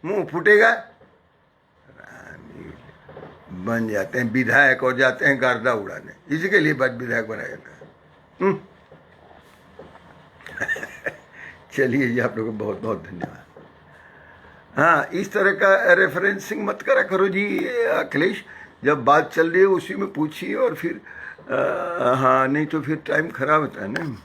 मुंह फूटेगा। बन जाते हैं विधायक और जाते हैं गर्दा उड़ाने, इसी के लिए बात विधायक बनाया जाता है। चलिए जी, आप लोगों को बहुत बहुत धन्यवाद। हाँ, इस तरह का रेफरेंसिंग मत करा करो जी अखिलेश, जब बात चल रही है उसी में पूछिए, और फिर हाँ, नहीं तो फिर टाइम खराब होता है ना।